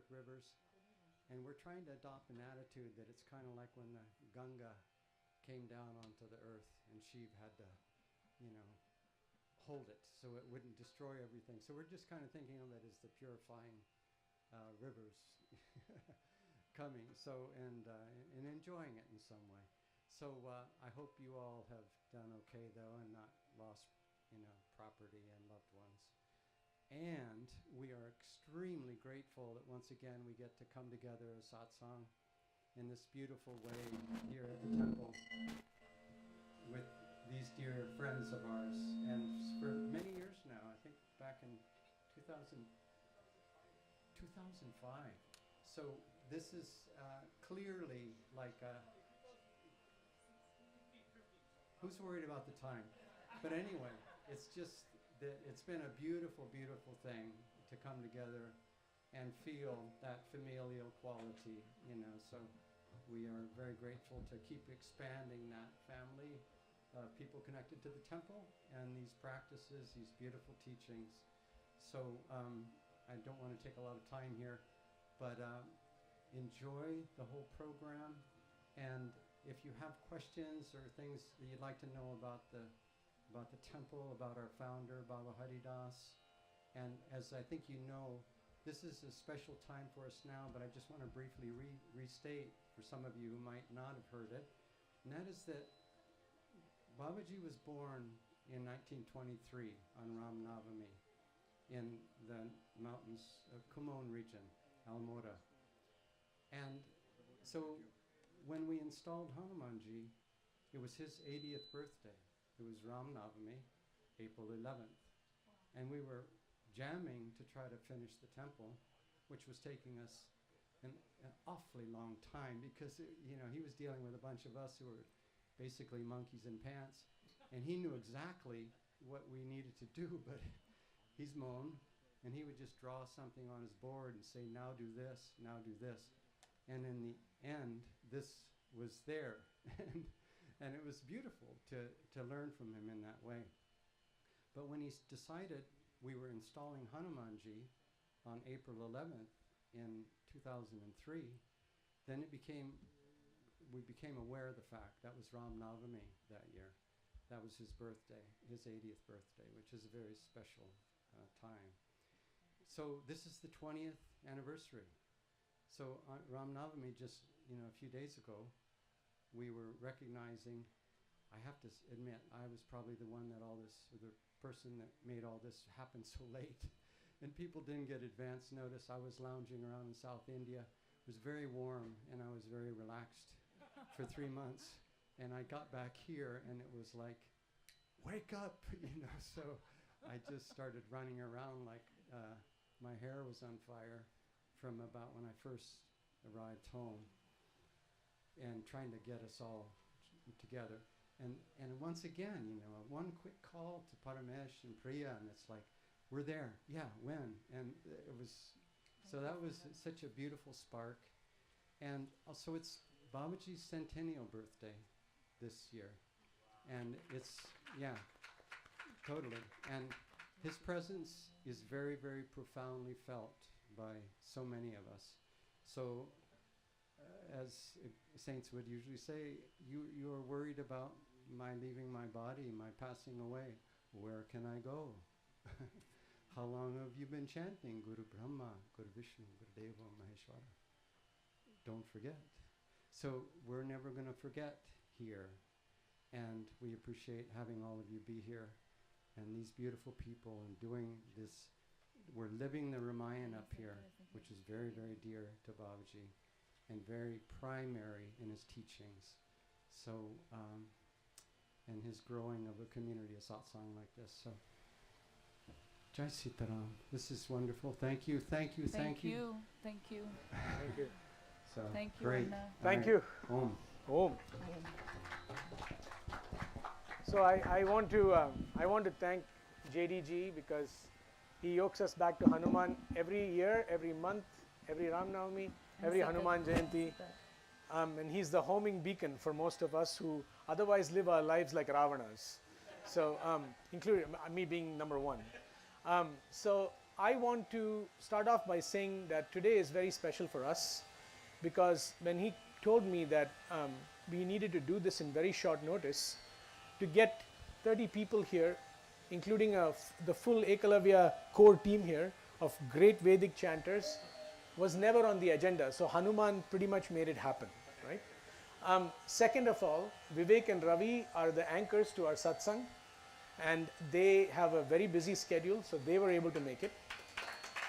Earth rivers. And we're trying to adopt an attitude that it's kind of like when the Ganga came down onto the earth and Shiva had to, hold it so it wouldn't destroy everything. So we're just kind of thinking of it as the purifying rivers coming. So, and enjoying it in some way. So I hope you all have done okay though and not lost, property and loved ones. And we are extremely grateful that once again we get to come together as satsang in this beautiful way here at the temple with these dear friends of ours. And for many years now, I think back in 2005. So this is clearly like a... Who's worried about the time? But anyway, it's just that it's been a beautiful, beautiful thing to come together and feel that familial quality, So we are very grateful to keep expanding that family of people connected to the temple and these practices, these beautiful teachings. So I don't want to take a lot of time here, but enjoy the whole program. And if you have questions or things that you'd like to know about the temple, about our founder, Baba Haridas, and as I think this is a special time for us now, but I just want to briefly restate for some of you who might not have heard it, and that is that Babaji was born in 1923 on Ram Navami in the mountains of Kumon region, Almora. And so when we installed Hanumanji, it was his 80th birthday. It was Ram Navami, April 11th. And we were jamming to try to finish the temple, which was taking us an awfully long time because, he was dealing with a bunch of us who were basically monkeys in pants. And he knew exactly what we needed to do, but he's Mon, and he would just draw something on his board and say, now do this, now do this. And in the end, this was there. And it was beautiful to learn from him in that way. But when he decided we were installing Hanumanji on April 11th in 2003, then we became aware of the fact that was Ram Navami that year. That was his birthday, his 80th birthday, which is a very special time. So this is the 20th anniversary. So on Ram Navami, just a few days ago, we were recognizing, I have to admit, I was probably the one that the person that made all this happen so late. And people didn't get advance notice. I was lounging around in South India. It was very warm, and I was very relaxed for 3 months. And I got back here, and it was like, wake up, So I just started running around like my hair was on fire from about when I first arrived home, and trying to get us all together. And once again, one quick call to Paramesh and Priya, and it's like, we're there. Yeah, when? And it was, so that was such a beautiful spark. And also it's Babaji's centennial birthday this year. And it's, totally. And his presence is very, very profoundly felt by so many of us. So as saints would usually say, you are worried about my leaving my body, my passing away. Where can I go? How long have you been chanting Guru Brahma, Guru Vishnu, Guru Deva, Maheshwara? Don't forget. So we're never going to forget here. And we appreciate having all of you be here and these beautiful people and doing this. We're living the Ramayana up here, which is very, very dear to Babaji and very primary in his teachings. So, and his growing of a community of satsang like this. So, Jai Sitaram. This is wonderful. Thank you, thank you, thank you. Thank you. Thank you. So, thank you. Great. Thank you. Om. Om. So I want to thank JDG because he yokes us back to Hanuman every year, every month, every Ram Navami, every Hanuman Jayanti. And he's the homing beacon for most of us who otherwise live our lives like Ravanas. So, including me being number one. So I want to start off by saying that today is very special for us, because when he told me that we needed to do this in very short notice, to get 30 people here, including the full Ekalavya core team here of great Vedic chanters, was never on the agenda. So Hanuman pretty much made it happen, right? Second of all, Vivek and Ravi are the anchors to our satsang, and they have a very busy schedule, so they were able to make it.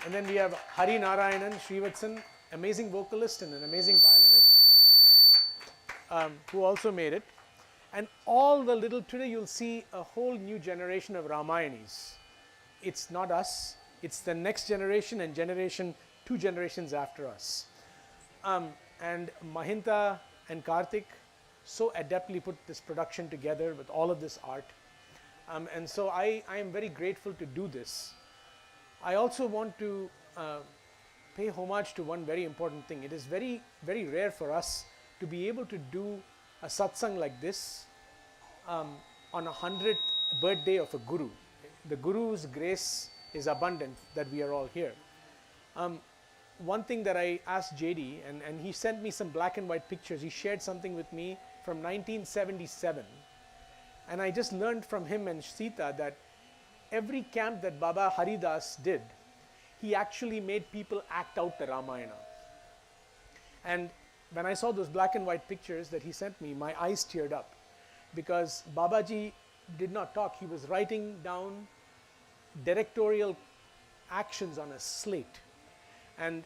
And then we have Hari Narayanan Srivatsan, amazing vocalist and an amazing violinist, who also made it. And all the little, today you'll see a whole new generation of Ramayanis. It's not us, it's the next generation and two generations after us. And Mahinta and Karthik so adeptly put this production together with all of this art. And so I am very grateful to do this. I also want to pay homage to one very important thing. It is very, very rare for us to be able to do a satsang like this on 100th birthday of a guru. The guru's grace is abundant that we are all here. One thing that I asked JD, and he sent me some black and white pictures. He shared something with me from 1977. And I just learned from him and Sita that every camp that Baba Haridas did, he actually made people act out the Ramayana. And when I saw those black and white pictures that he sent me, my eyes teared up, because Babaji did not talk. He was writing down directorial actions on a slate. And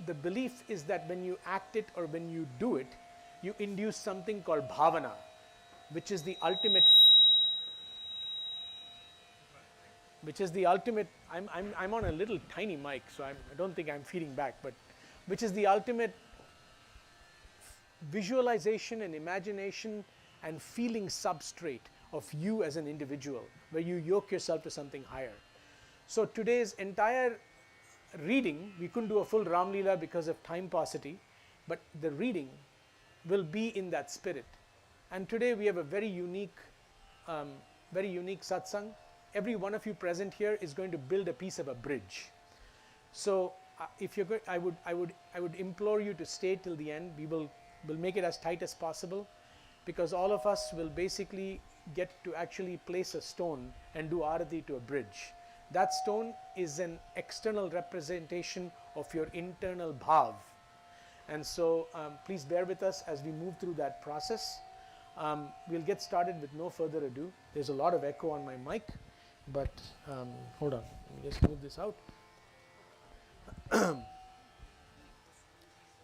the belief is that when you act it or when you do it, you induce something called bhavana, which is the ultimate, I'm on a little tiny mic, so I don't think I'm feeding back, but which is the ultimate visualization and imagination and feeling substrate of you as an individual, where you yoke yourself to something higher. So today's entire reading, we couldn't do a full Ram Leela because of time paucity, but the reading will be in that spirit. And today we have a very unique satsang. Every one of you present here is going to build a piece of a bridge. So if you're going, I would implore you to stay till the end. We'll make it as tight as possible, because all of us will basically get to actually place a stone and do arati to a bridge. That stone is an external representation of your internal bhav. And so please bear with us as we move through that process. We'll get started with no further ado. There's a lot of echo on my mic, but hold on, let me just move this out.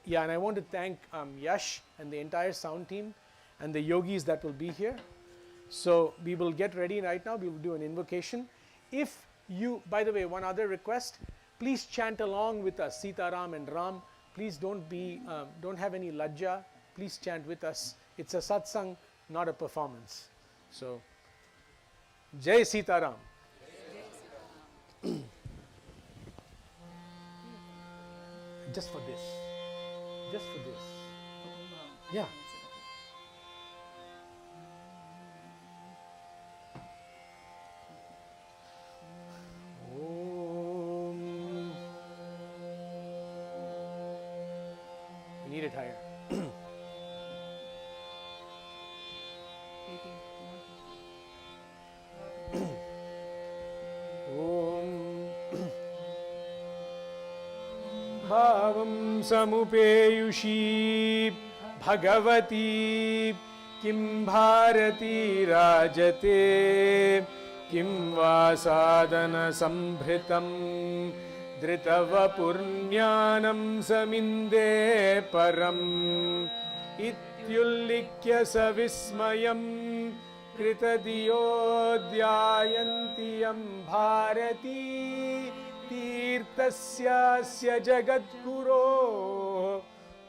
Yeah, and I want to thank Yash and the entire sound team and the yogis that will be here. So we will get ready right now. We will do an invocation. If you, by the way, one other request, please chant along with us, Sita Ram and Ram. Please don't have any lajja. Please chant with us. It's a satsang, not a performance. So, Jai Sita Ram. Just for this. Just for this. Yeah. We need it higher. Bhavam samupeyushi bhagavati kim bharati rajate kim vasadana sambhritam dritava purnyanam saminde param ityullikya savismayam kritadiyodhyayantiyam bharati तीर्थस्यास्य जगद्गुरो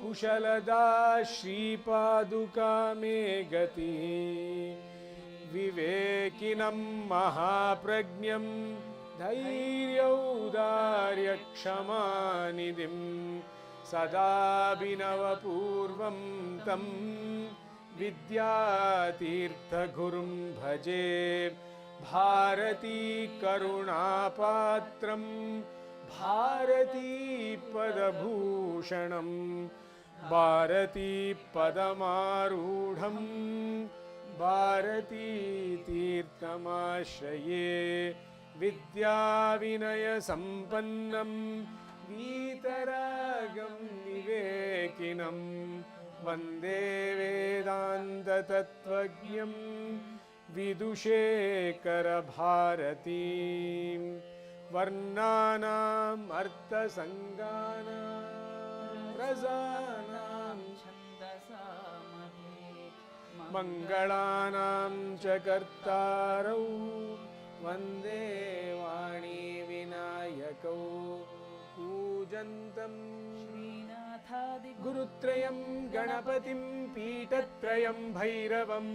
कुशलदा श्रीपादुका मे गति विवेकिनं महाप्रज्ञं धैर्यौदार्यक्षमानिधिं सदाभिनवपूर्वं तं विद्यातीर्थगुरुं भजे Bharti करुणापात्रं Bharati Padabhushanam Bharati Padamarudham Bharati Tirthamashraye Vidya Vinaya Sampannam Vitaragam Nivekinam Vande Vedanta Tattvajnam Vidushekara Bharati Varnanam Artha Sanganam Razanam Mangalanam Chakartarau Vande Vani Vinayakau Pujantam Gurutrayam Ganapatim Pitatrayam Bhairavam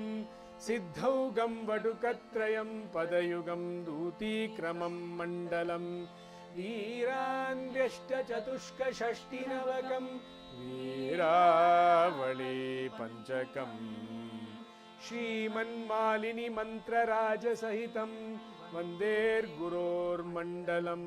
Siddhaugam Vadukatrayam Padayugam Dutikramam Mandalam Veerandyashta Chatushka Shashtinavakam Veeravali Panchakam Shriman Malini Mantra Raja Sahitam Vander Guror Mandalam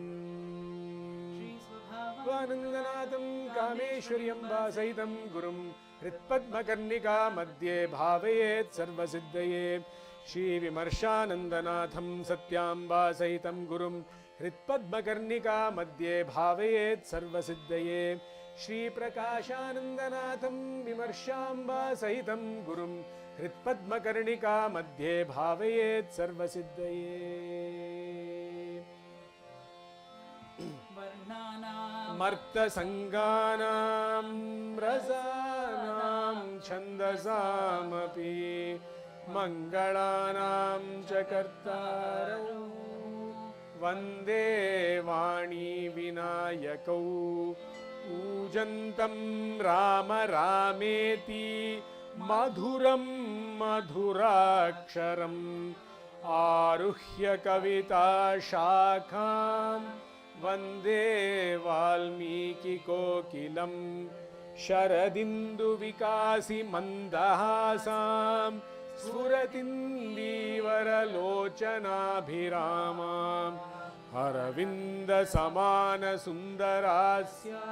Vanandanatham Kameshwaryam Vasaitam Gurum Hritpadmakarnika Madhye Bhavayet Sarvasiddhaye Shri Vimarshanandanatham Satyam Vasaitam Gurum Hritpadmakarnika Madhye Bhavayet Sarvasiddhaye Shri Prakashanandanatham Vimarsham Vasaitam Gurum Hritpadmakarnika Madhye Bhavayet Sarvasiddhaye Marta Sanganam Razanam Chandasamapi Mangalanam Chakartarau Vande Vani Vinayakau Pujantam Rama Rameti Madhuram Madhuraksharam Aruhya Kavita Shakham Vande Valmiki Kokilam Sharadindu Vikasi Mandahasam Sfuratindivara Lochanabhiramam Aravinda Samana Sundarasya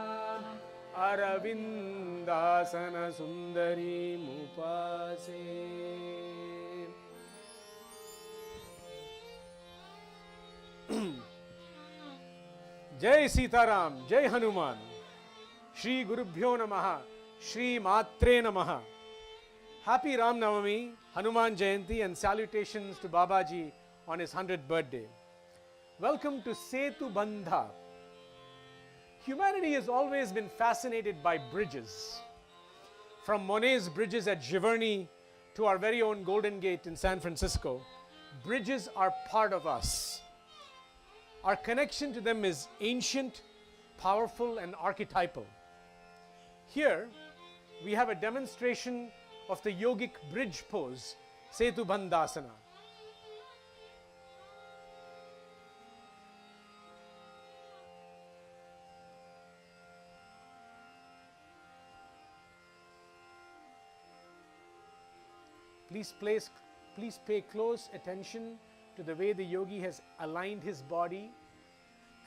Aravindasana Sundari Mupase Jai Sitaram, Jai Hanuman, Shri Gurubhyo Namaha, Shri Matre Namaha. Happy Ram Navami, Hanuman Jayanti and salutations to Babaji on his 100th birthday. Welcome to Setubandha. Humanity has always been fascinated by bridges. From Monet's bridges at Giverny to our very own Golden Gate in San Francisco, bridges are part of us. Our connection to them is ancient, powerful, and archetypal. Here, we have a demonstration of the yogic bridge pose, Setubandhasana. Please pay close attention to the way the yogi has aligned his body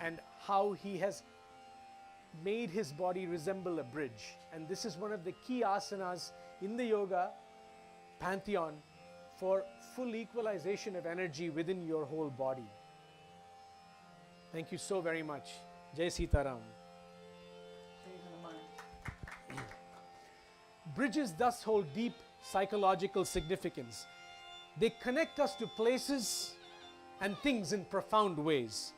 and how he has made his body resemble a bridge. And this is one of the key asanas in the yoga pantheon for full equalization of energy within your whole body. Thank you so very much. Jai Sitaram. Bridges thus hold deep psychological significance. They connect us to places and things in profound ways.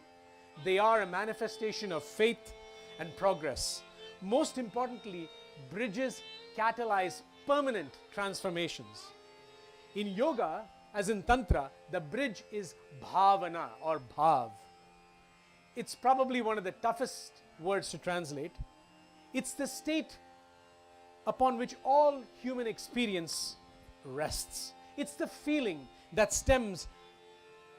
They are a manifestation of faith and progress. Most importantly, bridges catalyze permanent transformations. In yoga, as in Tantra, the bridge is bhavana or bhav. It's probably one of the toughest words to translate. It's the state upon which all human experience rests. It's the feeling that stems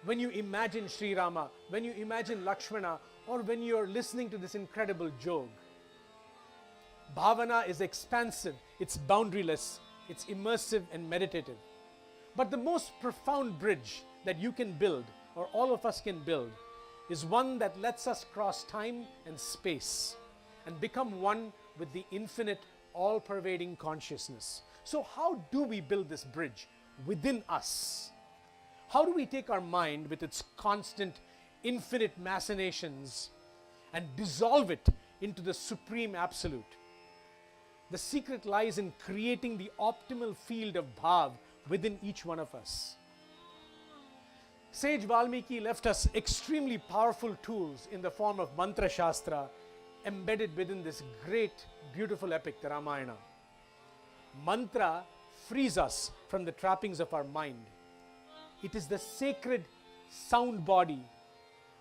when you imagine Sri Rama, when you imagine Lakshmana, or when you're listening to this incredible jog. Bhavana is expansive, it's boundaryless, it's immersive and meditative. But the most profound bridge that you can build, or all of us can build, is one that lets us cross time and space and become one with the infinite, all-pervading consciousness. So how do we build this bridge within us? How do we take our mind with its constant, infinite machinations and dissolve it into the supreme absolute? The secret lies in creating the optimal field of bhav within each one of us. Sage Valmiki left us extremely powerful tools in the form of mantra shastra embedded within this great, beautiful epic, the Ramayana. Mantra frees us from the trappings of our mind. It is the sacred sound body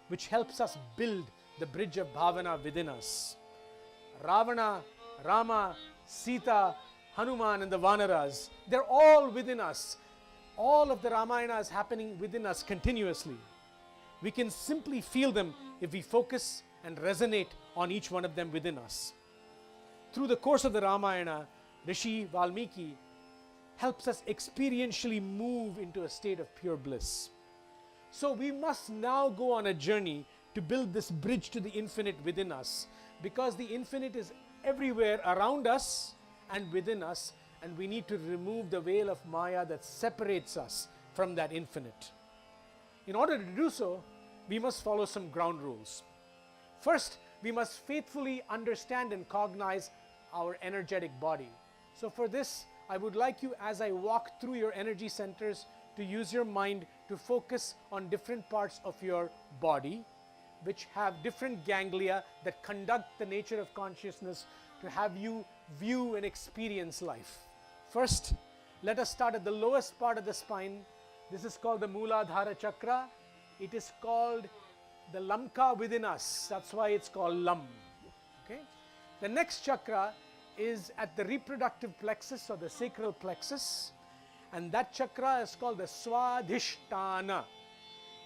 which helps us build the bridge of bhavana within us. Ravana, Rama, Sita, Hanuman and the Vanaras, they're all within us. All of the Ramayana is happening within us continuously. We can simply feel them if we focus and resonate on each one of them within us. Through the course of the Ramayana, Rishi Valmiki helps us experientially move into a state of pure bliss. So we must now go on a journey to build this bridge to the infinite within us, because the infinite is everywhere around us and within us, and we need to remove the veil of Maya that separates us from that infinite. In order to do so, we must follow some ground rules. First, we must faithfully understand and cognize our energetic body. So for this, I would like you, as I walk through your energy centers, to use your mind to focus on different parts of your body, which have different ganglia that conduct the nature of consciousness to have you view and experience life. First, let us start at the lowest part of the spine. This is called the Mooladhara Chakra. It is called the Lanka within us. That's why it's called Lam. Okay? The next chakra is at the reproductive plexus or the sacral plexus, and that chakra is called the Swadhisthana.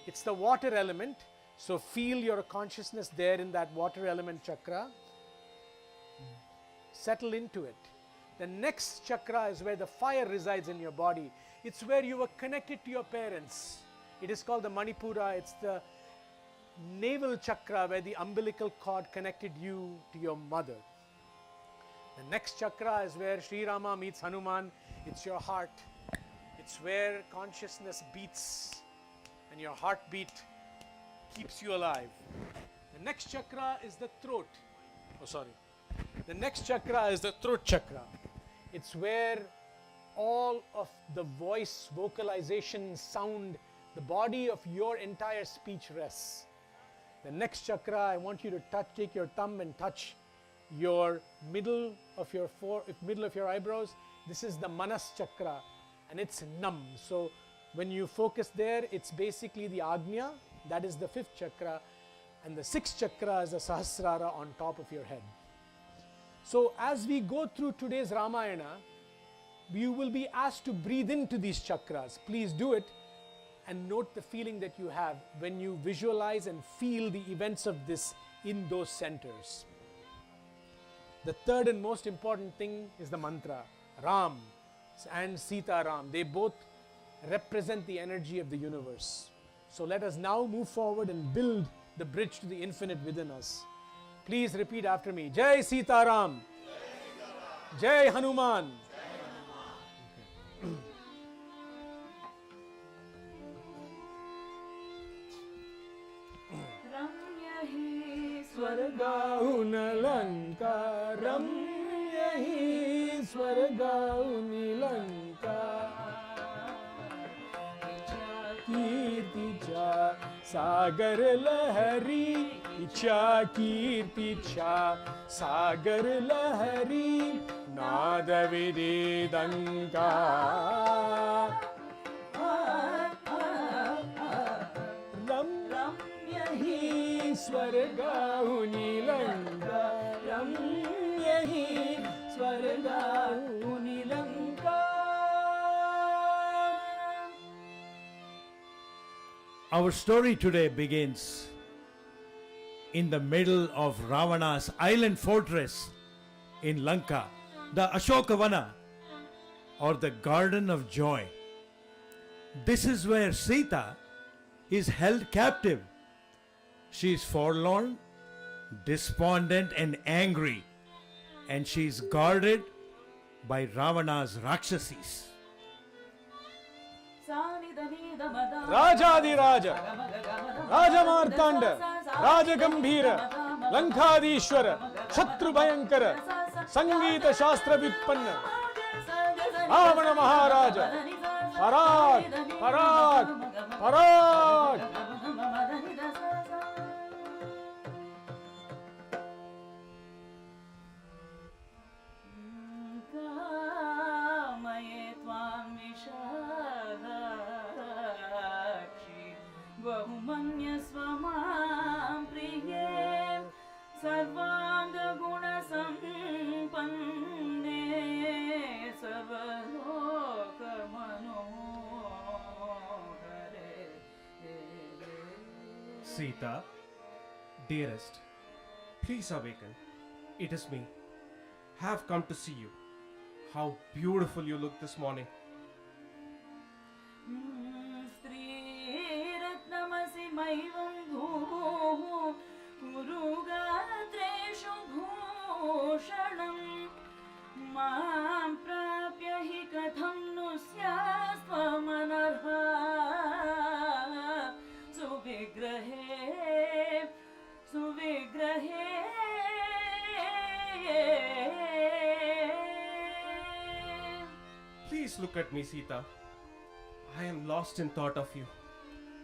It's the water element, so feel your consciousness there in that water element chakra. Settle into it. The next chakra is where the fire resides in your body. It's where you were connected to your parents. It is called the Manipura. It's the navel chakra where the umbilical cord connected you to your mother. The next chakra is where Sri Rama meets Hanuman. It's your heart. It's where consciousness beats and your heartbeat keeps you alive. The next chakra is the throat. The next chakra is the throat chakra. It's where all of the voice, vocalization, sound, the body of your entire speech rests. The next chakra, I want you to take your thumb and touch your middle of your eyebrows. This is the Manas chakra, and it's numb. So when you focus there, it's basically the Agnya, that is the fifth chakra, and the sixth chakra is the Sahasrara on top of your head. So as we go through today's Ramayana, you will be asked to breathe into these chakras. Please do it and note the feeling that you have when you visualize and feel the events of this in those centers. The third and most important thing is the mantra. Ram and Sita Ram, they both represent the energy of the universe. So let us now move forward and build the bridge to the infinite within us. Please repeat after me. Jai Sita Ram. Jai Hanuman. Swargauna Lanka, Ramya hi Swargauni Lanka, Kirti cha Sagar Lahari, Icha Kirti cha Sagar Lahari, Nada Vididanka. Swargauni Lanka, Ramya hi Swargauni Lanka. Our story today begins in the middle of Ravana's island fortress in Lanka, the Ashokavana, or the Garden of Joy. This is where Sita is held captive She's forlorn, despondent, and angry, and she's guarded by Ravana's Rakshasis. Rajadiraja, Rajamartanda, Rajagambhira, Lankadishwara, Shatru Bhayankara, Sangeeta Shastra Vyutpanna, Ravana Maharaja, Parag, Parag, Parag. Sita, dearest, please awaken. It is me. Have come to see you. How beautiful you look this morning. Please look at me, Sita. I am lost in thought of you.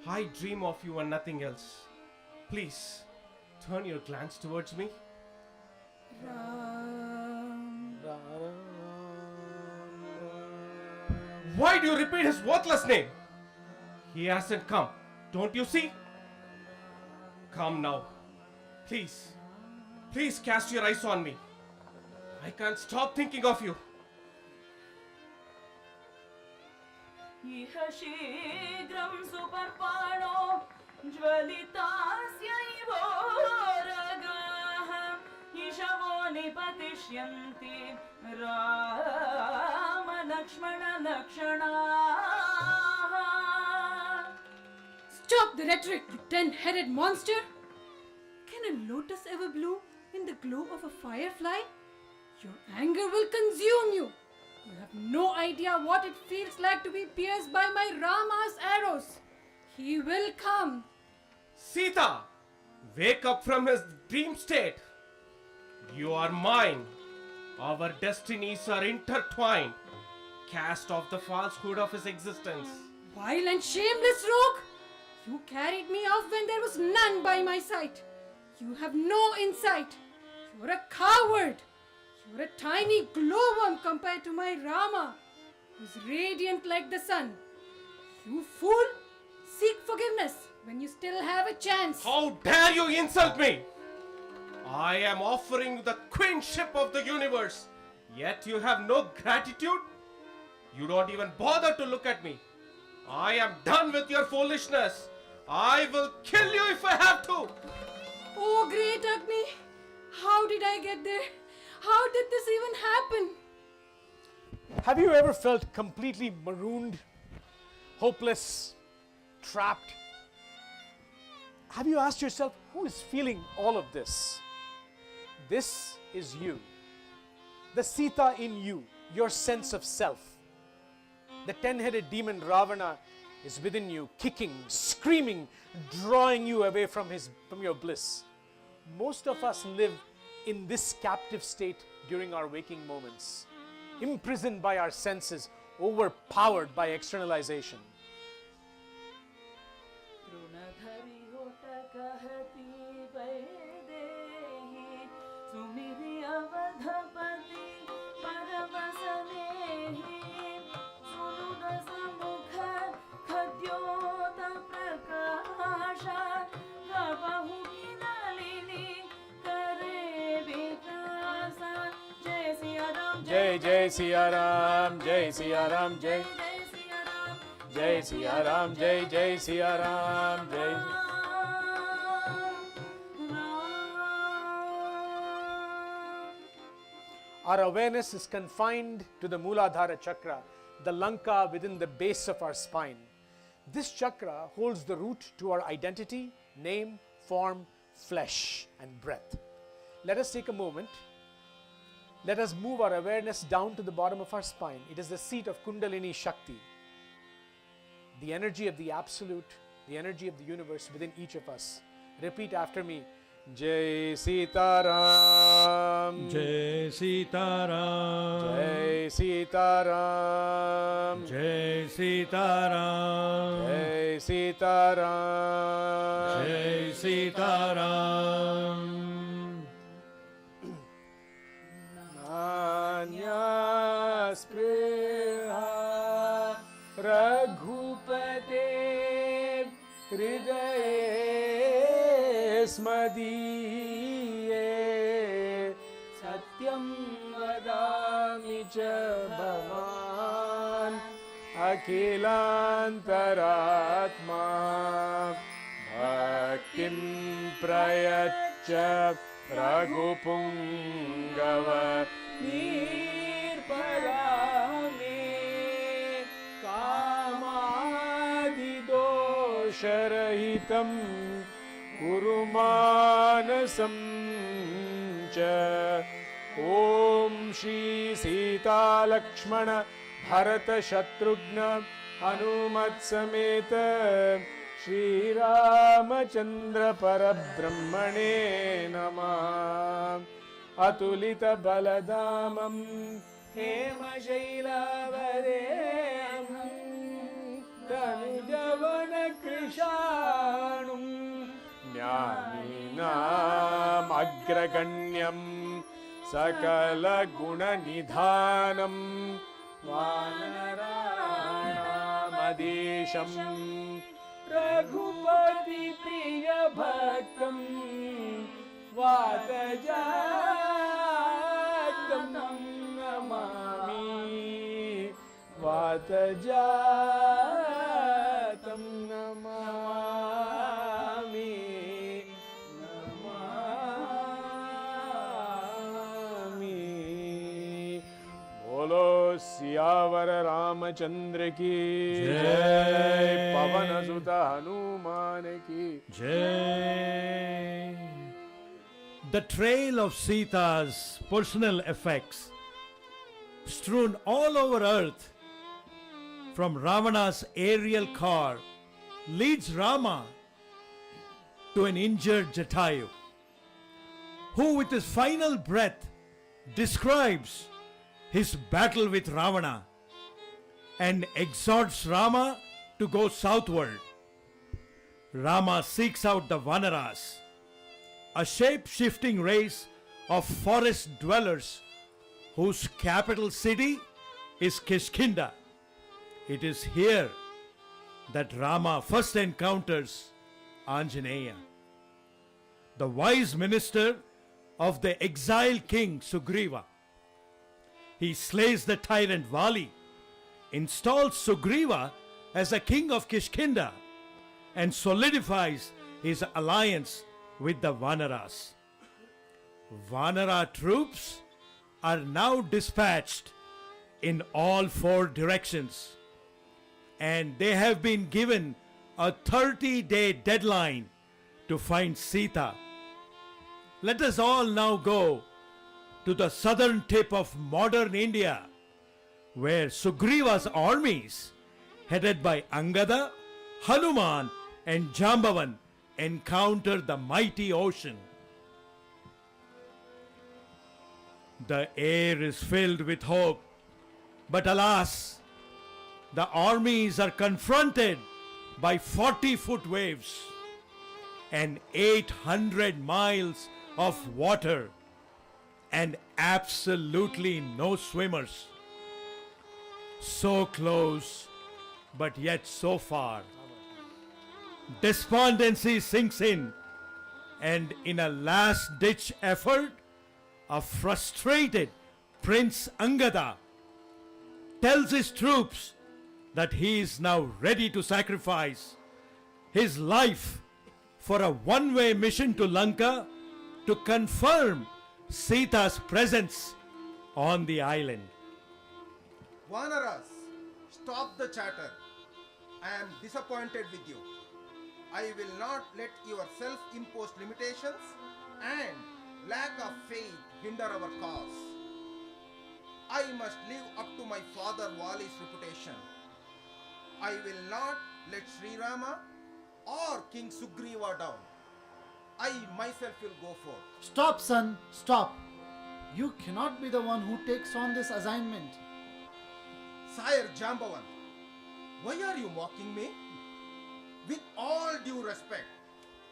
I dream of you and nothing else. Please, turn your glance towards me. Why do you repeat his worthless name? He hasn't come. Don't you see? Come now. Please. Please cast your eyes on me. I can't stop thinking of you. इह शीघ्रं सुपर्पाणो ज्वलितास्यैवोरगाः ईशवो निपतिष्यन्ति रामलक्ष्मणलक्षणाः. Stop the rhetoric, you ten-headed monster! Can a lotus ever bloom in the glow of a firefly? Your anger will consume you. You have no idea what it feels like to be pierced by my Rama's arrows. He will come. Sita, wake up from his dream state. You are mine. Our destinies are intertwined. Cast off the falsehood of his existence. Vile and shameless rogue! You carried me off when there was none by my side. You have no insight. You're a coward. You're a tiny glowworm compared to my Rama, who's radiant like the sun. You fool! Seek forgiveness when you still have a chance. How dare you insult me? I am offering the queenship of the universe, yet you have no gratitude? You don't even bother to look at me. I am done with your foolishness. I will kill you if I have to. Oh, great Agni! How did I get there? How did this even happen? Have you ever felt completely marooned, hopeless, trapped? Have you asked yourself, who is feeling all of this? This is you. The Sita in you, your sense of self. The ten-headed demon Ravana is within you, kicking, screaming, drawing you away from your bliss. Most of us live in this captive state during our waking moments, imprisoned by our senses, overpowered by externalization. Jai Jai Siya Ram, Jai Siya Ram, Jai Jai Siya Ram, Jai Jai Siya Ram, Jai. Our awareness is confined to the Mooladhara chakra, the Lanka within the base of our spine. This chakra holds the root to our identity, name, form, flesh, and breath. Let us take a moment. Let us move our awareness down to the bottom of our spine. It is the seat of Kundalini Shakti, the energy of the Absolute, the energy of the universe within each of us. Repeat after me. Jai Sitaram. Jai Sitaram. Jai Sitaram. Jai Sitaram. Jai Sitaram. Jai Sitaram. Nanya Spriha Raghupate Hridaye Smadiye Satyam Vadami Cha Bhavan Akhilantaratma Bhaktim Prayaccha Raghupungava Nirparame Kamadidosarahitam Kurumanasam Cha Om Shri Sita Lakshmana Bharata Shatrugna Hanumat Sameta Shri Ramachandra Parabrahmane Namah Atulita Baladamam Hema Shailavadeyam Tanujavana Krishanum Jnaninam Agraganyam Sakala Guna Nidhanam Vanaranam Adesham Raghupati Priya Bhaktam Vatajatam Namami Vatajatam Namami Namami Bolo Siyavar Ramachandra ki Jai Pavana Sutta Hanuman ki Jai. The trail of Sita's personal effects strewn all over earth from Ravana's aerial car leads Rama to an injured Jatayu, who with his final breath describes his battle with Ravana and exhorts Rama to go southward. Rama seeks out the Vanaras, a shape-shifting race of forest dwellers whose capital city is Kishkinda. It is here that Rama first encounters Anjaneya, the wise minister of the exiled king Sugriva. He slays the tyrant Vali, installs Sugriva as the king of Kishkinda, and solidifies his alliance with the Vanaras. Vanara troops are now dispatched in all four directions, and they have been given a 30-day deadline to find Sita. Let us all now go to the southern tip of modern India, where Sugriva's armies, headed by Angada, Hanuman, and Jambavan, encounter the mighty ocean. The air is filled with hope, but alas, the armies are confronted by 40-foot waves and 800 miles of water and absolutely no swimmers. So close, but yet so far. Despondency sinks in, and in a last-ditch effort, a frustrated Prince Angada tells his troops that he is now ready to sacrifice his life for a one-way mission to Lanka to confirm Sita's presence on the island. Vanaras, stop the chatter. I am disappointed with you. I will not let your self-imposed limitations and lack of faith hinder our cause. I must live up to my father Vali's reputation. I will not let Sri Rama or King Sugriva down. I myself will go forth. Stop, son, stop. You cannot be the one who takes on this assignment. Sire Jambavan, why are you mocking me? With all due respect,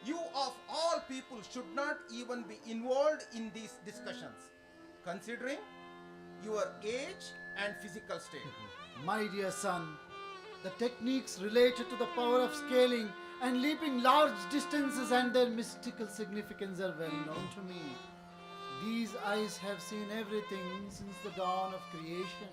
you of all people should not even be involved in these discussions, considering your age and physical state. My dear son, the techniques related to the power of scaling and leaping large distances and their mystical significance are well known to me. These eyes have seen everything since the dawn of creation.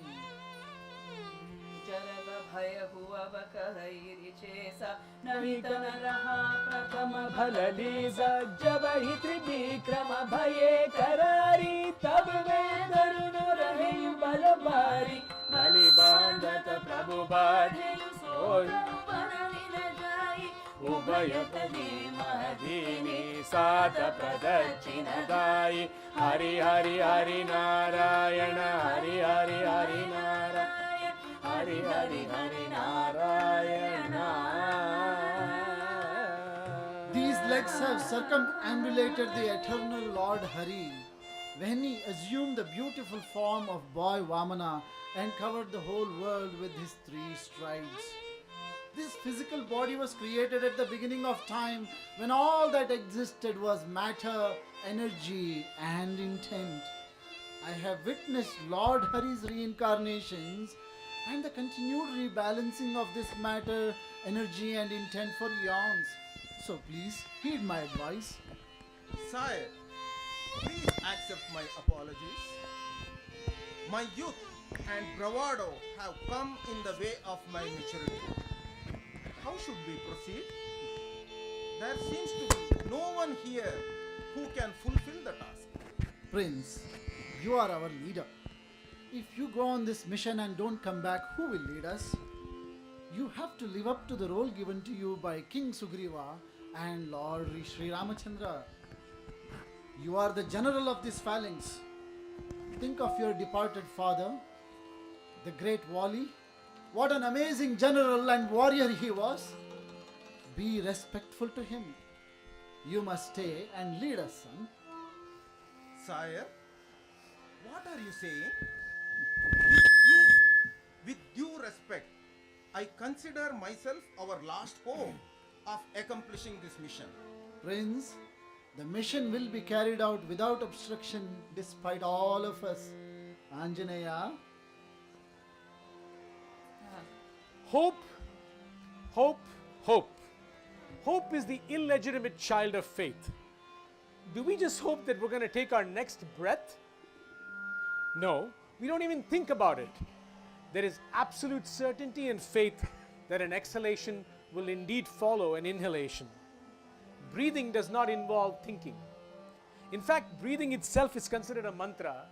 जरद भय हुआ कहैरि चेसा नहित नरहा प्रथम भल लीसा जब ही त्रिविक्रम भये करारी तब वे दरुण रहे बल बारी बलि बांधत प्रभु बाढ़े सोई बरनि न जाई उभयत महदीनी सात प्रदक्षिण दाई Hari Hari Hari Narayan Hari Hari Hari Narayan Hari Hari Hari Narayana. These legs have circumambulated the eternal Lord Hari when he assumed the beautiful form of boy Vamana and covered the whole world with his 3 strides. This physical body was created at the beginning of time when all that existed was matter, energy and intent. I have witnessed Lord Hari's reincarnations and the continued rebalancing of this matter, energy and intent for eons. So please heed my advice. Sire, please accept my apologies. My youth and bravado have come in the way of my maturity. How should we proceed? There seems to be no one here who can fulfill the task. Prince, you are our leader. If you go on this mission and don't come back, who will lead us? You have to live up to the role given to you by King Sugriva and Lord Sri Ramachandra. You are the general of this phalanx. Think of your departed father, the great Vali. What an amazing general and warrior he was. Be respectful to him. You must stay and lead us, son. Sire, what are you saying? With due respect, I consider myself our last hope of accomplishing this mission. Prince, the mission will be carried out without obstruction despite all of us. Anjaneya. Hope, hope, hope. Hope is the illegitimate child of faith. Do we just hope that we're going to take our next breath? No, we don't even think about it. There is absolute certainty and faith that an exhalation will indeed follow an inhalation. Breathing does not involve thinking. In fact, breathing itself is considered a mantra.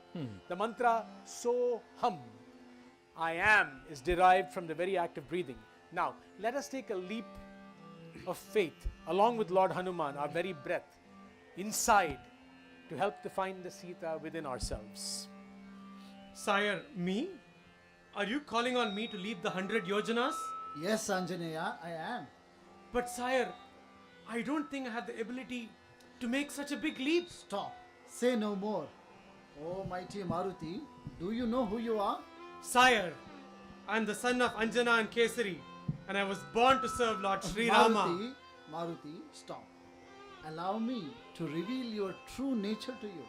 The mantra So Hum, I am, is derived from the very act of breathing. Now, let us take a leap of faith along with Lord Hanuman, our very breath, inside to help to find the Sita within ourselves. Sire, me? Are you calling on me to leap the 100 yojanas? Yes, Anjaneya, I am. But sire, I don't think I have the ability to make such a big leap. Stop. Say no more. Oh, mighty Maruti, do you know who you are? Sire, I am the son of Anjana and Kesari, and I was born to serve Lord Sri Rama. Maruti, stop. Allow me to reveal your true nature to you.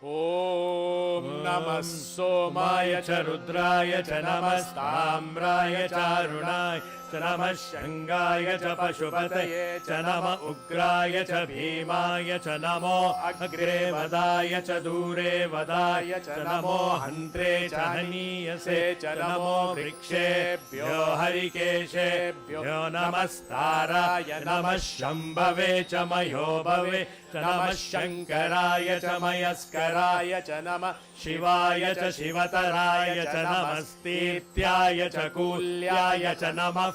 Om Namah Somaya cha Rudraya cha Namastamraya cha Arunaya cha Namah Shangaya cha Pashupataye cha Namah Ugraya cha Bhimaya cha Namo Agre Vadaya cha Dure Vadaya cha Namo Hantre cha Haniyase cha Namo Vrikshebhyo Harikeshebhyo Namastaraya Namah Shambhave cha Mayobhave cha Namah Shankaraya cha Mayaskaraya cha Namah Shivaya cha Shivataraya cha Namastityaya cha Kulyaya cha Namah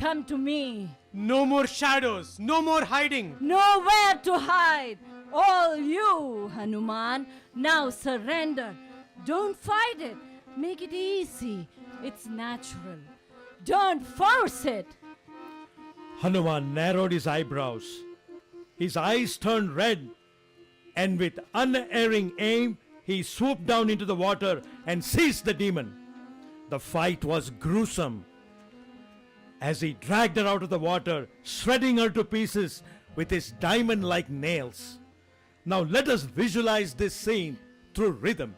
come to me. No more shadows, no more hiding. Nowhere to hide. All you, Hanuman, now surrender. Don't fight it. Make it easy. It's natural. Don't force it. Hanuman narrowed his eyebrows. His eyes turned red, and with unerring aim, he swooped down into the water and seized the demon. The fight was gruesome. As he dragged her out of the water, shredding her to pieces with his diamond-like nails. Now let us visualize this scene through rhythm.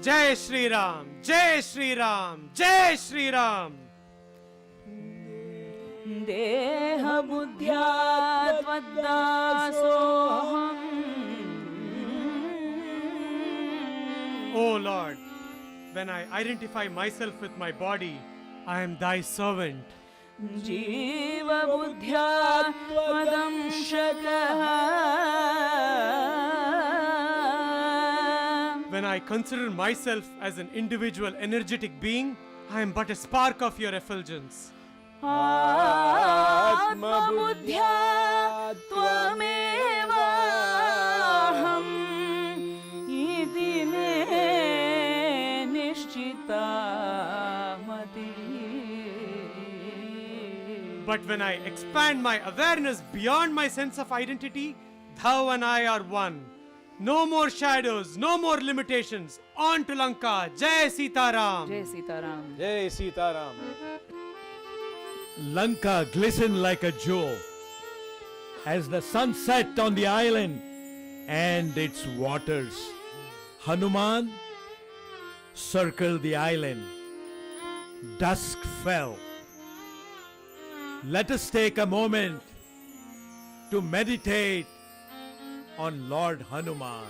Jai Shri Ram, Jai Shri Ram, Jai Shri Ram. Deha buddhya tvaddasoham. Oh Lord, when I identify myself with my body, I am thy servant. Jiva buddhya tvadamshakah. When I consider myself as an individual energetic being, I am but a spark of your effulgence. Atma buddhya tvamevaham iti me nishchita mati. But when I expand my awareness beyond my sense of identity, thou and I are one. No more shadows, no more limitations. On to Lanka. Jai Sita Ram. Jai Sita Ram. Jai Sita Ram. Lanka glistened like a jewel as the sun set on the island and its waters. Hanuman circled the island. Dusk fell. Let us take a moment to meditate on Lord Hanuman.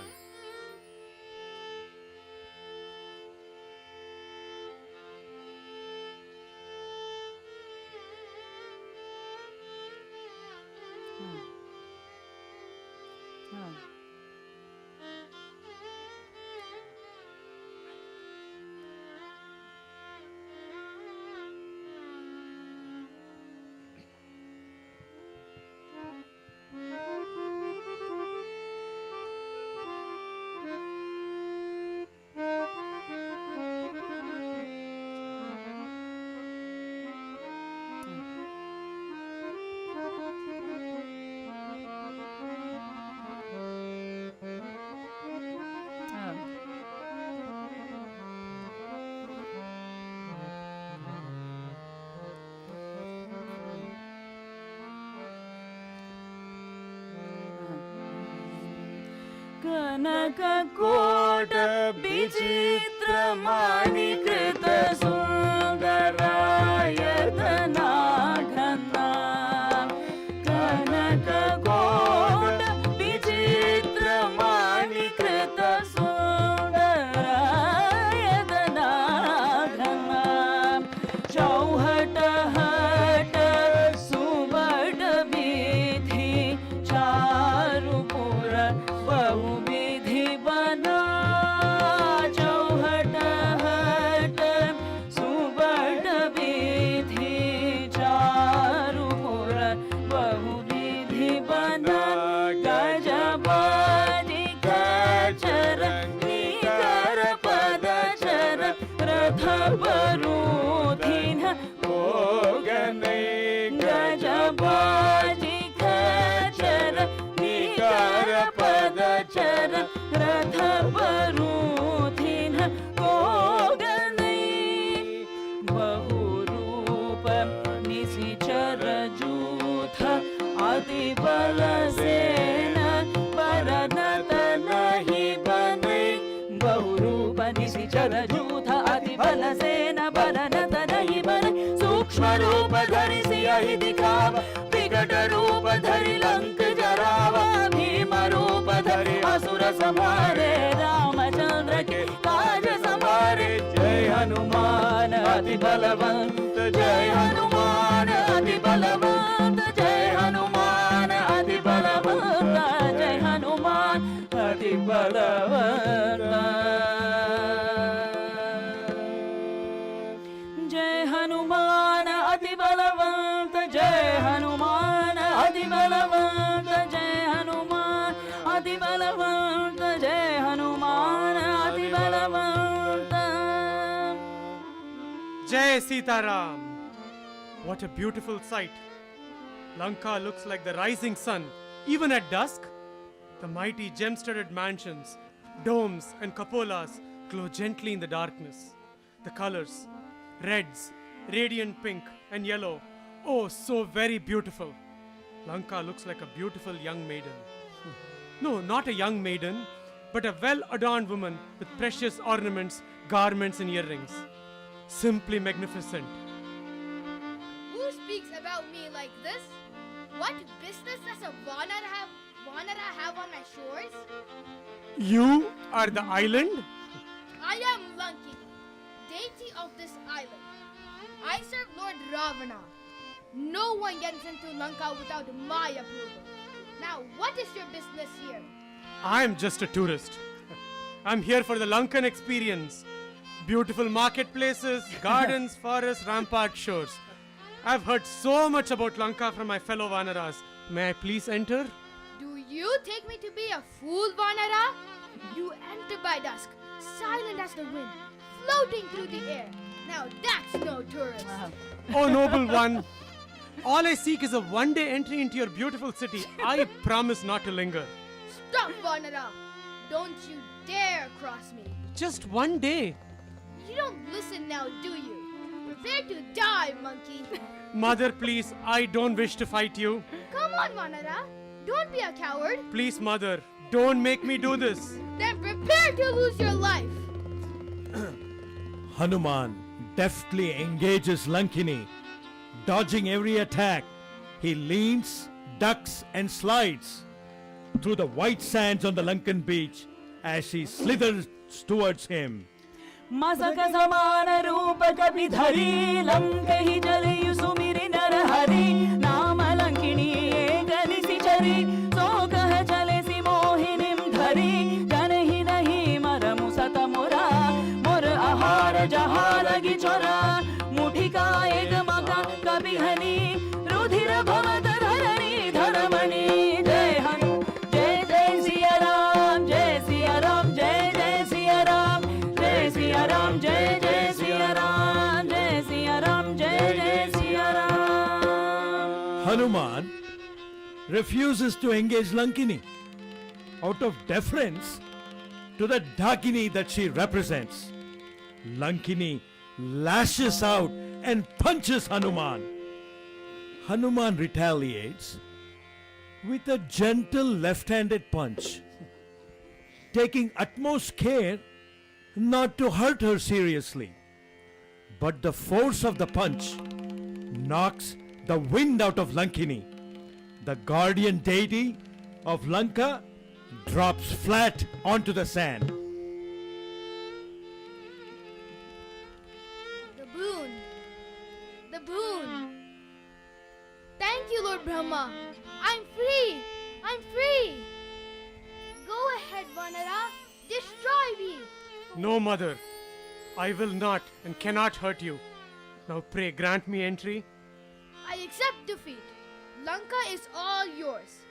कनककोट विचित्रमणिकृत सुन्दरायतना घना कनककोट विचित्रमणिकृत सुन्दरायतना घना चौहट हट सुबट विधि चारुपुर बहुविधि बना चौहट हट सुबट विधि चारुपुर बहुविधि बना गजबारी का चर रथ परूथिन कोगनै बहुरूप निशिचर जूथ अति बल सेन बरनत नहीं बनै बहुरूप निशिचर जूथ अति बल सेन बरनत नहीं बनै सूक्ष्म रूप धरि सियहि दिखावा विकट रूप धरि लंक जरावा भीम रूप धरि असुर संहारे रामचंद्र के काज संभारे जय हनुमान अति बलवंत जय हनुमान अति बलवंत जय हनुमान अति बलवंत जय हनुमान अति बलवंत जय हनुमान अति बलवंत जय हनुमान अति बलवंत जय हनुमान अति बलवंत जय हनुमान अति Balwant Jai Sita Ram. What a beautiful sight. Lanka looks like the rising sun, even at dusk. The mighty gem-studded mansions, domes and cupolas glow gently in the darkness. The colors, reds, radiant pink and yellow, oh, so very beautiful. Lanka looks like a beautiful young maiden. No, not a young maiden, but a well-adorned woman with precious ornaments, garments and earrings. Simply magnificent. Who speaks about me like this? What business does a Vanara have on my shores? You are the island? I am Lanki, deity of this island. I serve Lord Ravana. No one gets into Lanka without my approval. Now, what is your business here? I am just a tourist. I'm here for the Lankan experience. Beautiful marketplaces, gardens, forests, rampart shores. I've heard so much about Lanka from my fellow Vanaras. May I please enter? Do you take me to be a fool, Vanara? You enter by dusk, silent as the wind, floating through the air. Now that's no tourist. Oh, noble one. All I seek is a one-day entry into your beautiful city. I promise not to linger. Stop, Vanara. Don't you dare cross me. Just one day. You don't listen now, do you? Prepare to die, monkey. Mother, please, I don't wish to fight you. Come on, Vanara. Don't be a coward. Please, mother, don't make me do this. Then prepare to lose your life. Hanuman deftly engages Lankini. Dodging every attack, he leans, ducks and slides through the white sands on the Lankan beach as she slithers towards him. मसक समान रूप कपि धरी लंक ही जलयु सुमिरि नर हरि नाम लंकिनी एक निशिचरी सो कह चले सि मोहिनीं धरी जन ही नहीं मर मुसत मुरा मुर आहार जहाँ लगी चोरा मुठिका एक मका कपि हनी रुधिर भवत धरणी धरमणि जय हनु जय जय सिया राम जय सिया राम जय जय सिया राम जय सिया राम जय जय सिया राम जय सिया राम जय जय Siya Ram. Hanuman refuses to engage Lankini out of deference to the Dakini that she represents. Lankini lashes out and punches Hanuman. Hanuman retaliates with a gentle left-handed punch, taking utmost care not to hurt her seriously. But the force of the punch knocks the wind out of Lankini. The guardian deity of Lanka drops flat onto the sand. The boon. The boon. Thank you, Lord Brahma. I'm free. I'm free. Go ahead, Vanara. Destroy me. No, mother. I will not and cannot hurt you. Now pray, grant me entry. I accept defeat. Lanka is all yours.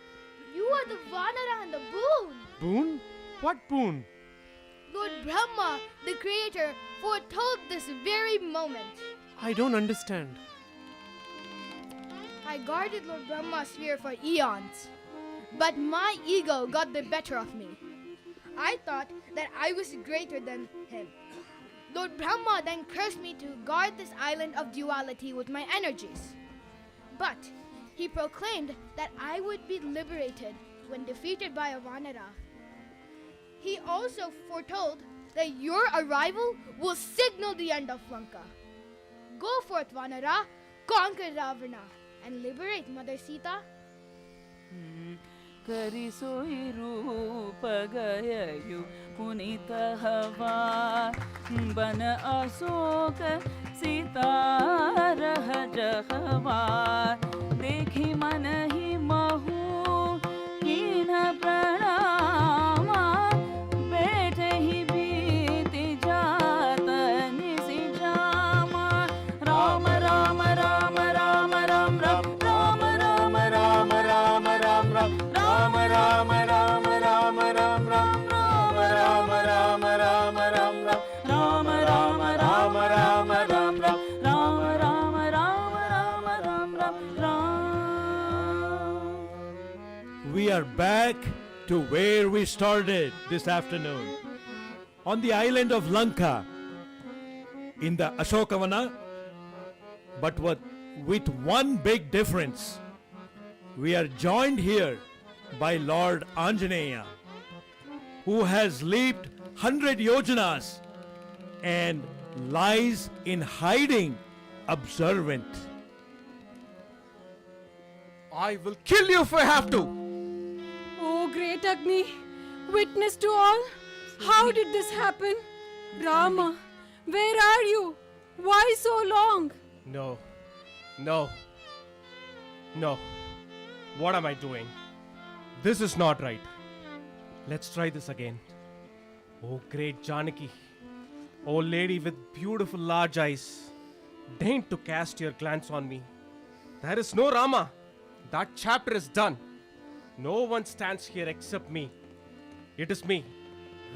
You are the Vanara and the boon. Boon? What boon? Lord Brahma, the creator, foretold this very moment. I don't understand. I guarded Lord Brahma's sphere for eons. But my ego got the better of me. I thought that I was greater than him. Lord Brahma then cursed me to guard this island of duality with my energies. But he proclaimed that I would be liberated when defeated by Ravana. He also foretold that your arrival will signal the end of Lanka. Go forth, Vanara, conquer Ravana, and liberate Mother Sita. Karisoi rupa gayayu punita hava bana asoka Sita raha jahava dekhi man hi mahu kina pranama bete hi beeti jata nisi jama Rama Rama Rama Rama Ram Ram Rama Rama Rama Rama Ram Ram Rama Rama Rama Rama Ram Ram Rama Rama Rama Rama Ram Ram Rama Rama Rama Rama Ram Ram Rama Rama Rama Rama Ram Ram. We are back to where we started this afternoon, on the island of Lanka, in the Ashokavana, but with one big difference. We are joined here by Lord Anjaneya, who has leaped 100 yojanas and lies in hiding, observant. I will kill you if I have to. Oh, great Agni, witness to all, how did this happen? Rama, where are you? Why so long? No. No. No. What am I doing? This is not right. Let's try this again. Oh, great Janaki. Oh, lady with beautiful large eyes. Deign to cast your glance on me. There is no Rama. That chapter is done. No one stands here except me. It is me,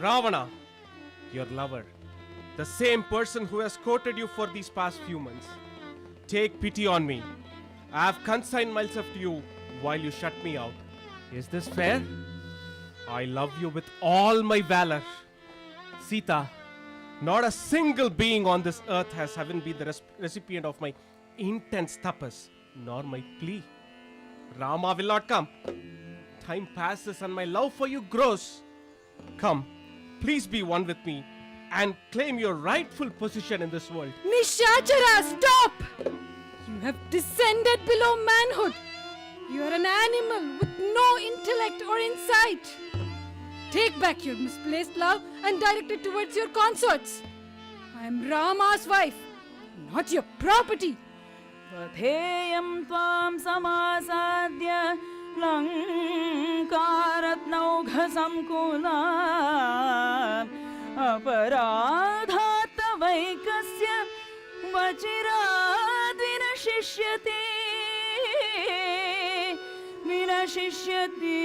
Ravana, your lover. The same person who has courted you for these past few months. Take pity on me. I have consigned myself to you while you shut me out. Is this fair? I love you with all my valor. Sita, not a single being on this earth has ever been the recipient of my intense tapas, nor my plea. Rama will not come. Time passes and my love for you grows. Come, please be one with me and claim your rightful position in this world. Nishachara, stop! You have descended below manhood. You are an animal with no intellect or insight. Take back your misplaced love and direct it towards your consorts. I am Rama's wife, not your property. Vadheyam tvam samasadya lankaratnaugha samkula aparadhat vaikasya vachirad vinashishyati.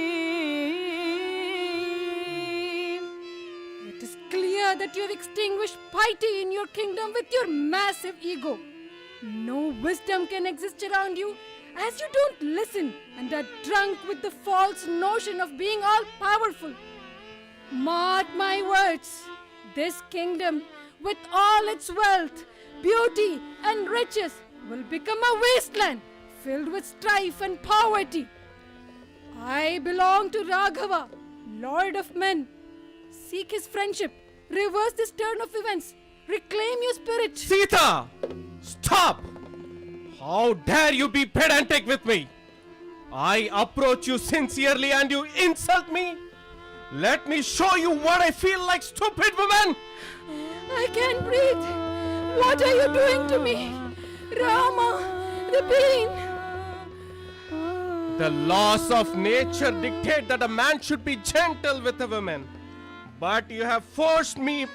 It is clear that you have extinguished piety in your kingdom with your massive ego. No wisdom can exist around you as you don't listen and are drunk with the false notion of being all powerful. Mark my words, this kingdom with all its wealth, beauty and riches will become a wasteland filled with strife and poverty. I belong to Raghava, Lord of men. Seek his friendship, reverse this turn of events, reclaim your spirit. Sita! Stop! How dare you be pedantic with me? I approach you sincerely and you insult me? Let me show you what I feel like, stupid woman! I can't breathe. What are you doing to me? Rama, the pain. The laws of nature dictate that a man should be gentle with a woman. But you have forced my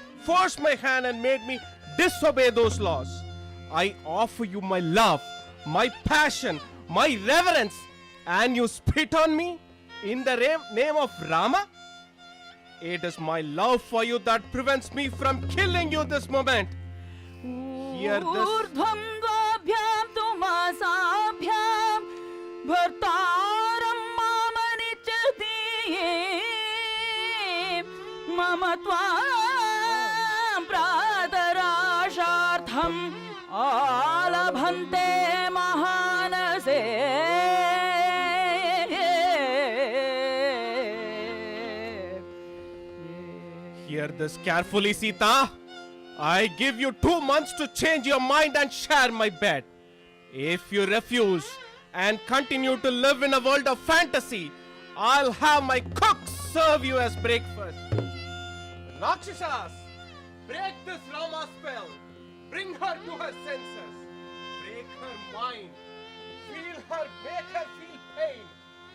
hand and made me disobey those laws. I offer you my love, my passion, my reverence, and you spit on me in the name of Rama? It is my love for you that prevents me from killing you this moment. Hear this. Urdhvam dvabhyam tumasabhyam bhartaram mama मम त्वां प्रातराशार्थम् आलभन्ते महानसे Hear this carefully, Sita. I give you 2 months to change your mind and share my bed. If you refuse and continue to live in a world of fantasy, I'll have my cooks serve you as breakfast. Rakshasas, break this Rama spell. Bring her to her senses. Break her mind. Feel her, make her feel pain.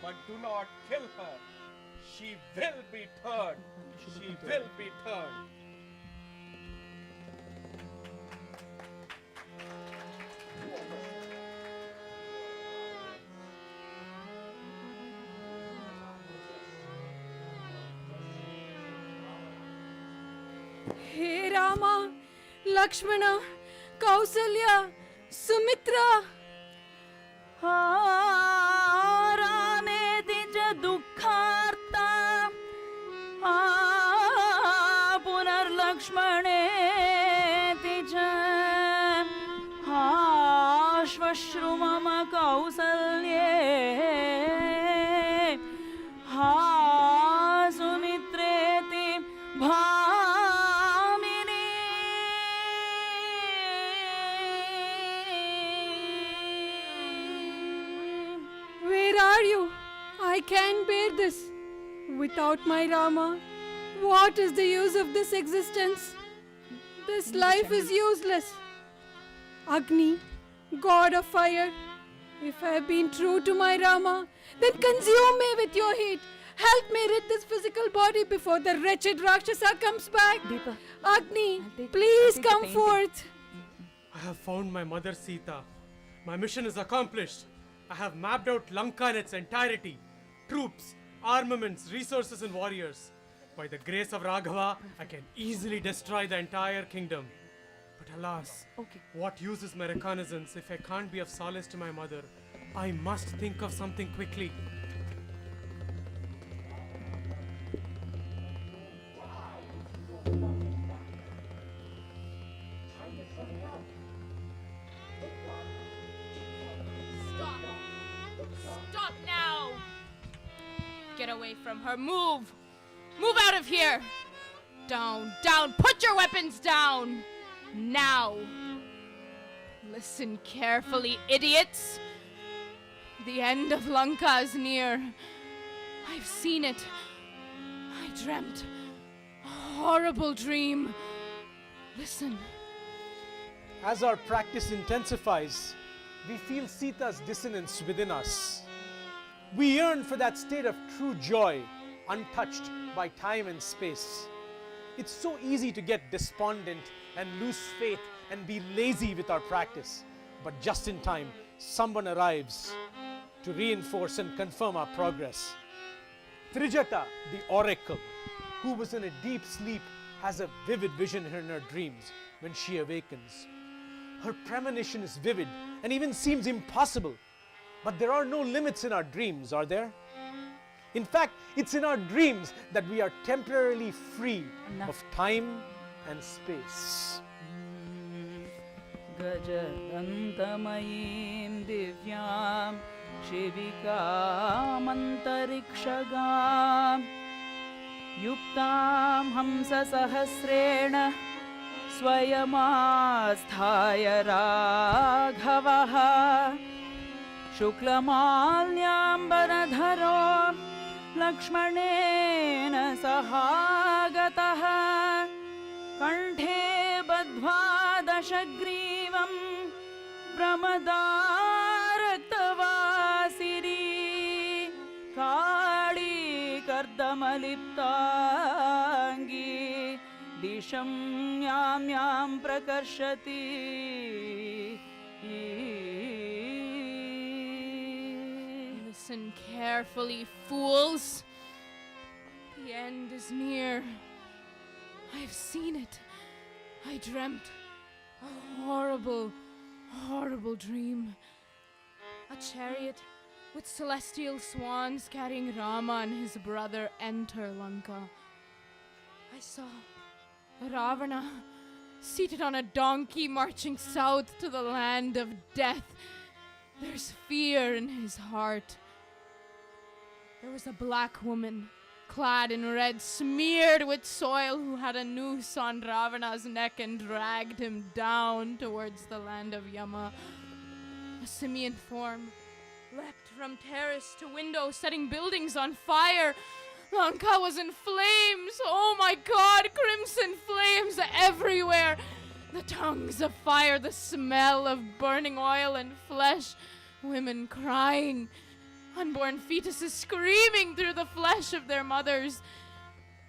But do not kill her. She will be turned. She will be turned. Hey Rama, Lakshmana, Kausalya, Sumitra. रामेति च दुःखार्ता पुनर्लक्ष्मणेति च श्वश्रु मम कौसल्ये सुमित्रेति भामिनी Where are you? I can't bear this. Without my Rama, what is the use of this existence? This life is useless. Agni, God of fire, if I have been true to my Rama, then consume me with your heat. Help me rid this physical body before the wretched Rakshasa comes back. Deepa, Agni, please come forth. I have found my mother Sita. My mission is accomplished. I have mapped out Lanka in its entirety. Troops, armaments, resources and warriors. By the grace of Raghava, I can easily destroy the entire kingdom. But alas, what use is my reconnaissance if I can't be of solace to my mother? I must think of something quickly. Stop now! Get away from her. Move! Move out of here! Down, down! Put your weapons down! Now! Listen carefully, idiots! The end of Lanka is near. I've seen it. I dreamt a horrible dream. Listen. As our practice intensifies, we feel Sita's dissonance within us. We yearn for that state of true joy, untouched by time and space. It's so easy to get despondent and lose faith and be lazy with our practice. But just in time, someone arrives to reinforce and confirm our progress. Trijata, the oracle, who was in a deep sleep, has a vivid vision in her dreams when she awakens. Her premonition is vivid and even seems impossible. But there are no limits in our dreams, are there? In fact, it's in our dreams that we are temporarily free of time and space. गजदन्तमयीं दिव्यां शिविकामन्तरिक्षगां युक्तां हंससहस्रेण स्वयमास्थाय राघवः शुक्लमाल्याम्बरधरो लक्ष्मणेन सहागतः कण्ठे बद्ध्वा दशग्रीवं प्रमदारक्तवासिरी काळीकर्दमलिप्ताङ्गी दिशं यां यां प्रकर्षति Listen carefully, fools. The end is near. I've seen it. I dreamt a horrible, horrible dream. A chariot with celestial swans carrying Rama and his brother enter Lanka. I saw Ravana seated on a donkey marching south to the land of death. There's fear in his heart. There was a black woman clad in red, smeared with soil, who had a noose on Ravana's neck and dragged him down towards the land of Yama. A simian form leapt from terrace to window, setting buildings on fire. Lanka was in flames. Oh my God, crimson flames everywhere. The tongues of fire, the smell of burning oil and flesh. Women crying. Unborn fetuses screaming through the flesh of their mothers.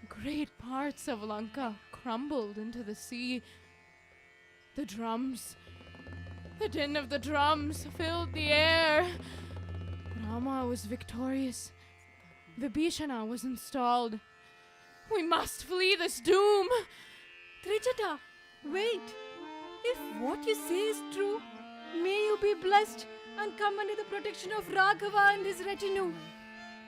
Great parts of Lanka crumbled into the sea. The drums, the din of the drums filled the air. Rama was victorious. Vibhishana was installed. We must flee this doom. Trijata, wait. If what you say is true, may you be blessed and come under the protection of Raghava and his retinue.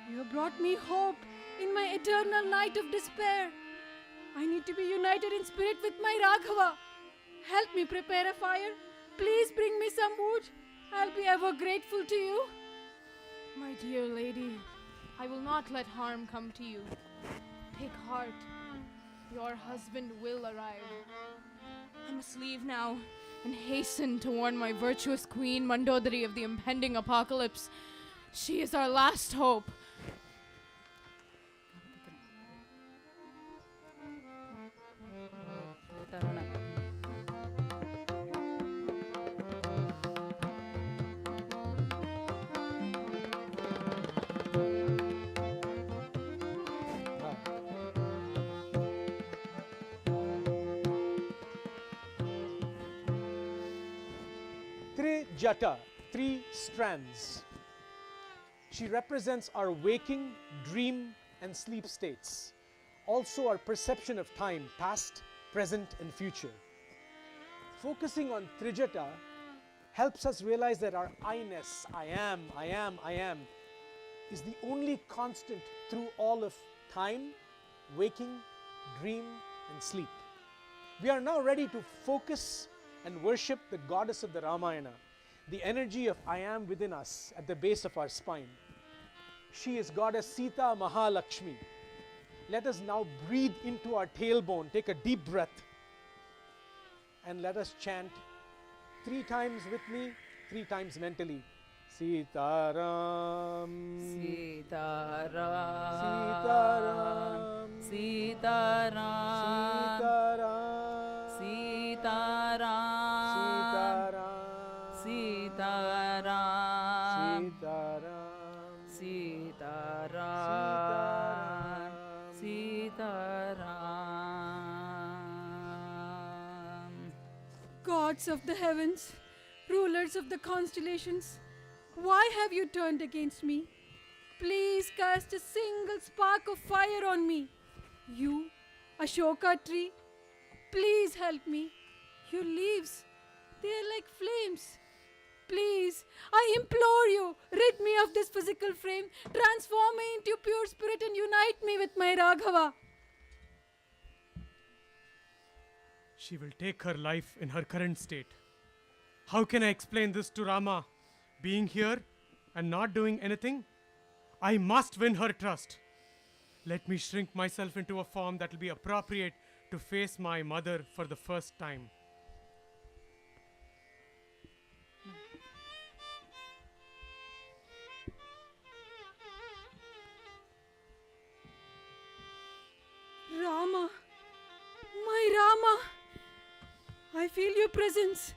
You have brought me hope in my eternal night of despair. I need to be united in spirit with my Raghava. Help me prepare a fire. Please bring me some wood. I'll be ever grateful to you. My dear lady, I will not let harm come to you. Take heart. Your husband will arrive. I must leave now and hasten to warn my virtuous queen Mandodari of the impending apocalypse. She is our last hope. Trijata, 3 strands. She represents our waking, dream, and sleep states. Also our perception of time, past, present, and future. Focusing on Trijata helps us realize that our I-ness, I am, is the only constant through all of time, waking, dream, and sleep. We are now ready to focus and worship the goddess of the Ramayana, the energy of I am within us at the base of our spine. She is goddess Sita Mahalakshmi. Let us now breathe into our tailbone, take a deep breath, and let us chant 3 times with me, 3 times mentally. Sitaram, Sitaram, Sitaram, Sitaram, Sitaram, Sitaram, Sitaram, Sitaram, Sitaram, Sitaram. Gods of the heavens, rulers of the constellations, why have you turned against me? Please cast a single spark of fire on me. You, Ashoka tree, please help me. Your leaves, they are like flames. Please, I implore you, rid me of this physical frame, transform me into pure spirit and unite me with my Raghava. She will take her life in her current state. How can I explain this to Rama? Being here and not doing anything? I must win her trust. Let me shrink myself into a form that will be appropriate to face my mother for the first time. Rama, my Rama, I feel your presence.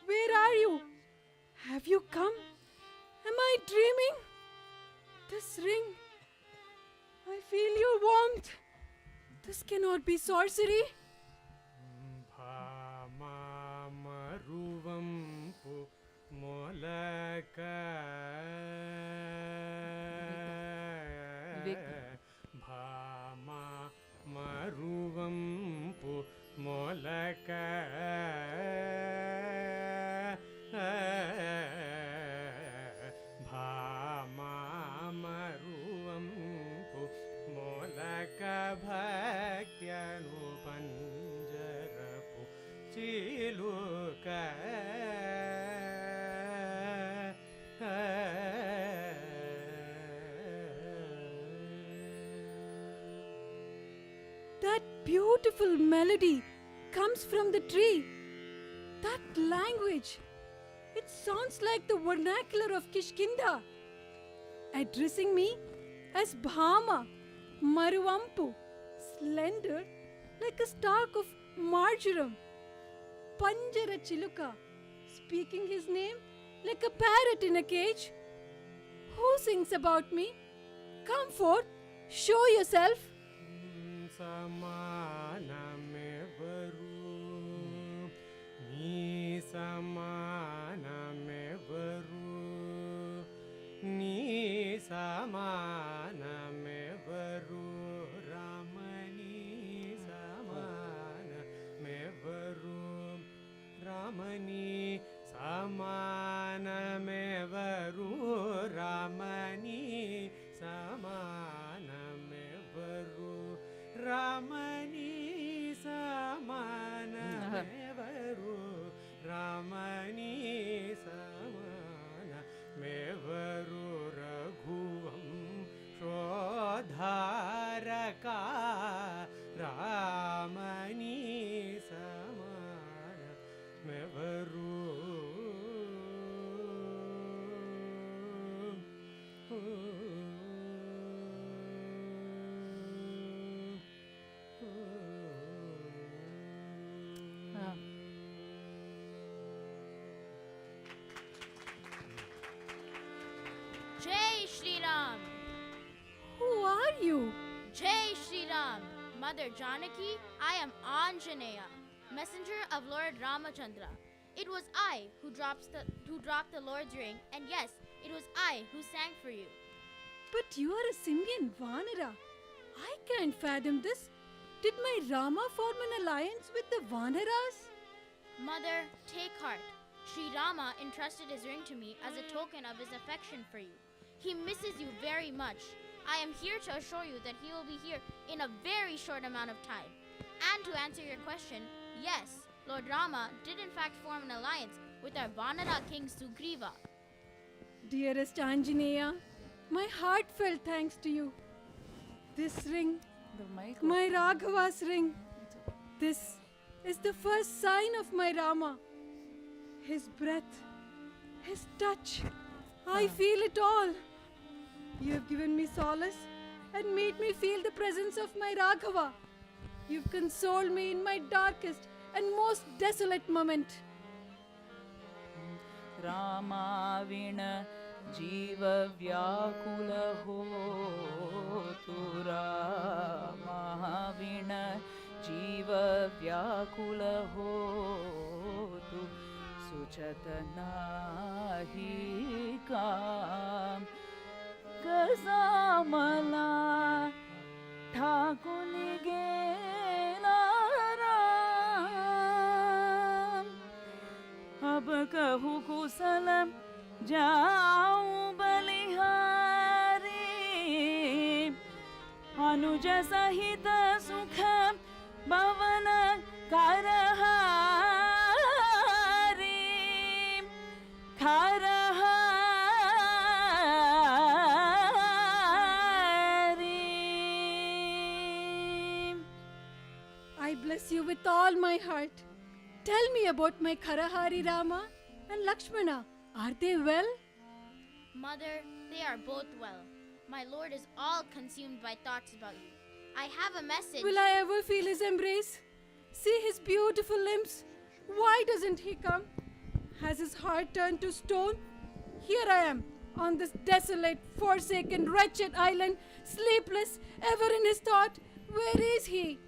Where are you? Have you come? Am I dreaming? This ring, I feel your warmth. This cannot be sorcery. That beautiful melody comes from the tree. That language, it sounds like the vernacular of Kishkinda, addressing me as Bhama, Maruvampu, slender like a stalk of marjoram. Panjara Chiluka, speaking his name like a parrot in a cage. Who sings about me? Come forth, show yourself. Ramani Samanamevaru Ramani Samanamevaru Ramani Samanamevaru Ramani Samanamevaru Raghuvam Shodharaka Ramani Samanamevaru Jai Shri Ram! Who are you? Jai Shri Ram! Mother Janaki, I am Anjaneya, messenger of Lord Ramachandra. It was I who dropped the Lord's ring, and yes, it was I who sang for you. But you are a simian Vanara. I can't fathom this. Did my Rama form an alliance with the Vanaras? Mother, take heart. Sri Rama entrusted his ring to me as a token of his affection for you. He misses you very much. I am here to assure you that he will be here in a very short amount of time. And to answer your question, yes, Lord Rama did in fact form an alliance with our Vanara king Sugriva. Dearest Anjaneya, my heartfelt thanks to you. This ring, my Raghava's ring, this is the first sign of my Rama. His breath, his touch, I feel it all. You have given me solace and made me feel the presence of my Raghava. You've consoled me in my darkest and most desolate moment. Rama vina jiva vyakula hotu Rama vina jiva vyakula hotu suchatanahi kam Gazamala Thakulige Ram Ab kahu kusalam Jau balihari Anuja sahita sukham Bhavana karahari Karahari I bless you with all my heart. Tell me about my Karahari Rama and Lakshmana. Are they well? Mother, they are both well. My lord is all consumed by thoughts about you. I have a message. Will I ever feel his embrace? See his beautiful limbs. Why doesn't he come? Has his heart turned to stone? Here I am, on this desolate, forsaken, wretched island, sleepless, ever in his thought. Where is he?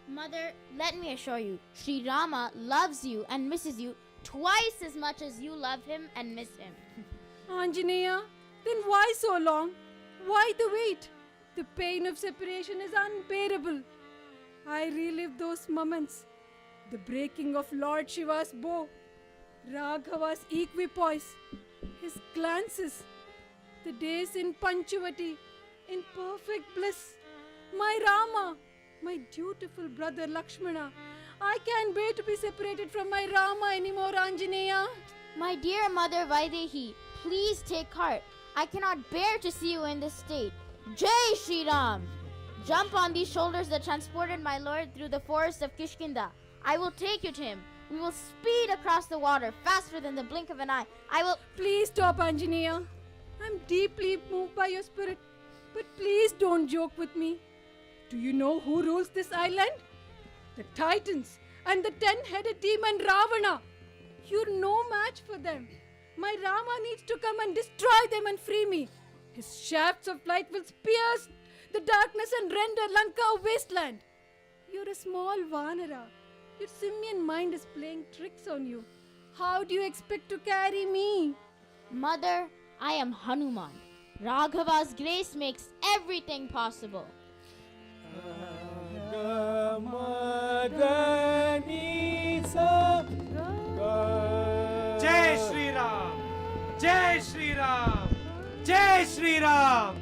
Mother, let me assure you, Sri Rama loves you and misses you twice as much as you love him and miss him. Anjaneya, then why so long? Why the wait? The pain of separation is unbearable. I relive those moments. The breaking of Lord Shiva's bow, Raghava's equipoise, his glances, the days in Panchavati, in perfect bliss. My Rama, my dutiful brother Lakshmana, I can't bear to be separated from my Rama anymore, Anjaneya. My dear mother Vaidehi, please take heart. I cannot bear to see you in this state. Jai Shri Ram! Jump on these shoulders that transported my lord through the forest of Kishkinda. I will take you to him. We will speed across the water faster than the blink of an eye. I will... Please stop, Anjaneya. I'm deeply moved by your spirit. But please don't joke with me. Do you know who rules this island? The Titans and the 10-headed demon Ravana. You're no match for them. My Rama needs to come and destroy them and free me. His shafts of light will pierce the darkness and render Lanka a wasteland. You're a small Vanara. Your simian mind is playing tricks on you. How do you expect to carry me? Mother, I am Hanuman. Raghava's grace makes everything possible. Jai Shri Ram! Jai Shri Ram! Jai Shri Ram!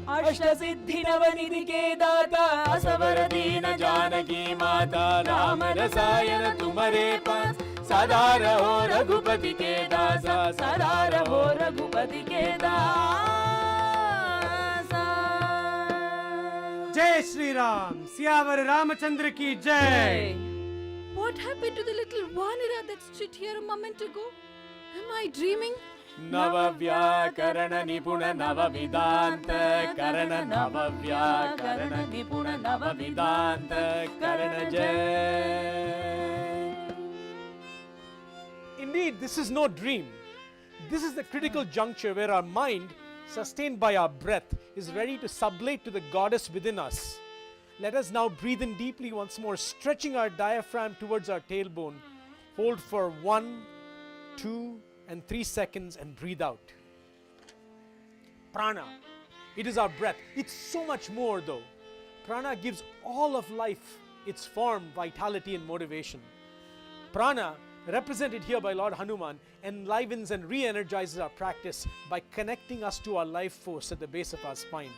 अष्टसिद्धि Navnidhi के दाता असवर दीन जानकी माता राम रसायन तुम्हारे पास सदा रहो रघुपति के दासा सदा रहो रघुपति के दासा जय श्री राम सियावर रामचंद्र की जय. What happened to the little Vanara that stood here a moment ago? Am I dreaming? नव व्याकरण निपुण नव वेदांत करण नव व्याकरण निपुण नव वेदांत करण जय. Indeed, this is no dream. This is the critical juncture where our mind, sustained by our breath, is ready to sublate to the goddess within us. Let us now breathe in deeply once more, stretching our diaphragm towards our tailbone. Hold for 1, 2, and 3 seconds and breathe out. Prana. It is our breath. It's so much more though. Prana gives all of life its form, vitality, and motivation. Prana, represented here by Lord Hanuman, enlivens and re-energizes our practice by connecting us to our life force at the base of our spine.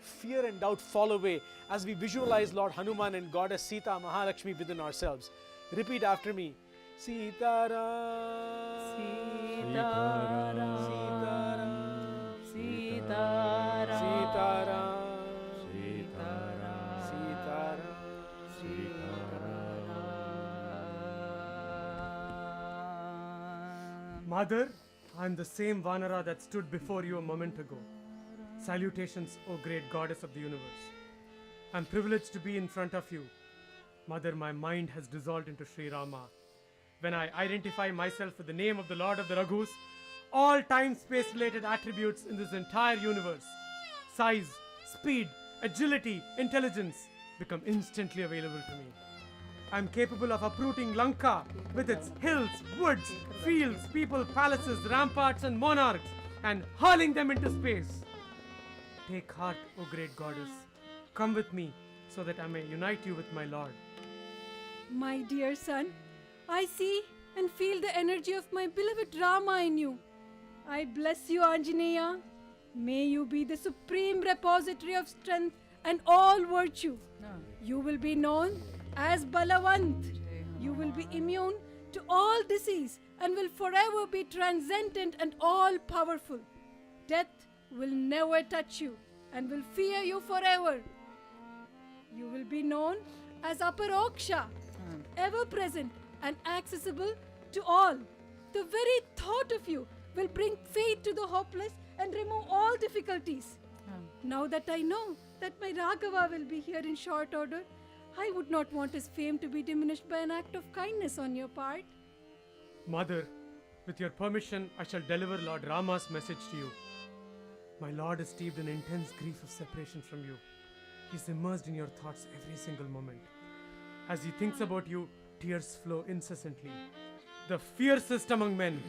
Fear and doubt fall away as we visualize Lord Hanuman and Goddess Sita Mahalakshmi within ourselves. Repeat after me. Sita Ram, Sita Ram, Sita Ram, Sita Ram, Sita Ram, Sita Ram, Sita Ram. Mother, I am the same Vanara that stood before you a moment ago. Salutations, O great goddess of the universe. I am privileged to be in front of you. Mother, my mind has dissolved into Sri Rama. When I identify myself with the name of the Lord of the Raghus, all time-space related attributes in this entire universe, size, speed, agility, intelligence, become instantly available to me. I am capable of uprooting Lanka with its hills, woods, fields, people, palaces, ramparts and monarchs and hurling them into space. Take heart, O great goddess. Come with me so that I may unite you with my Lord. My dear son, I see and feel the energy of my beloved Rama in you. I bless you, Anjaneya. May you be the supreme repository of strength and all virtue. You will be known as Balavant. You will be immune to all disease and will forever be transcendent and all-powerful. Death will never touch you and will fear you forever. You will be known as Aparoksha, ever present and accessible to all. The very thought of you will bring faith to the hopeless and remove all difficulties. Now that I know that my Raghava will be here in short order, I would not want his fame to be diminished by an act of kindness on your part. Mother, with your permission, I shall deliver Lord Rama's message to you. My Lord is steeped in intense grief of separation from you. He is immersed in your thoughts every single moment. As he thinks about you, tears flow incessantly. The fiercest among men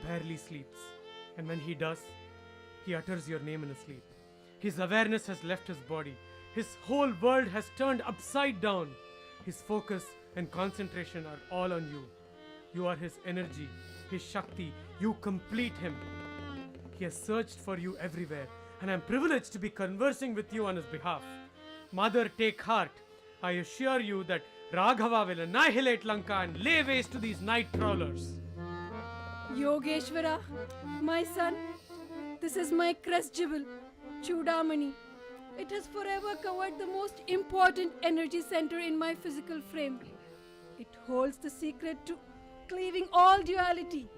barely sleeps. And when he does, he utters your name in his sleep. His awareness has left his body. His whole world has turned upside down. His focus and concentration are all on you. You are his energy, his Shakti. You complete him. He has searched for you everywhere, and I am privileged to be conversing with you on his behalf. Mother, take heart. I assure you that Raghava will annihilate Lanka and lay waste to these night prowlers. Yogeshwara, my son, this is my crest jewel, Chudamani. It has forever covered the most important energy center in my physical frame. It holds the secret to cleaving all duality.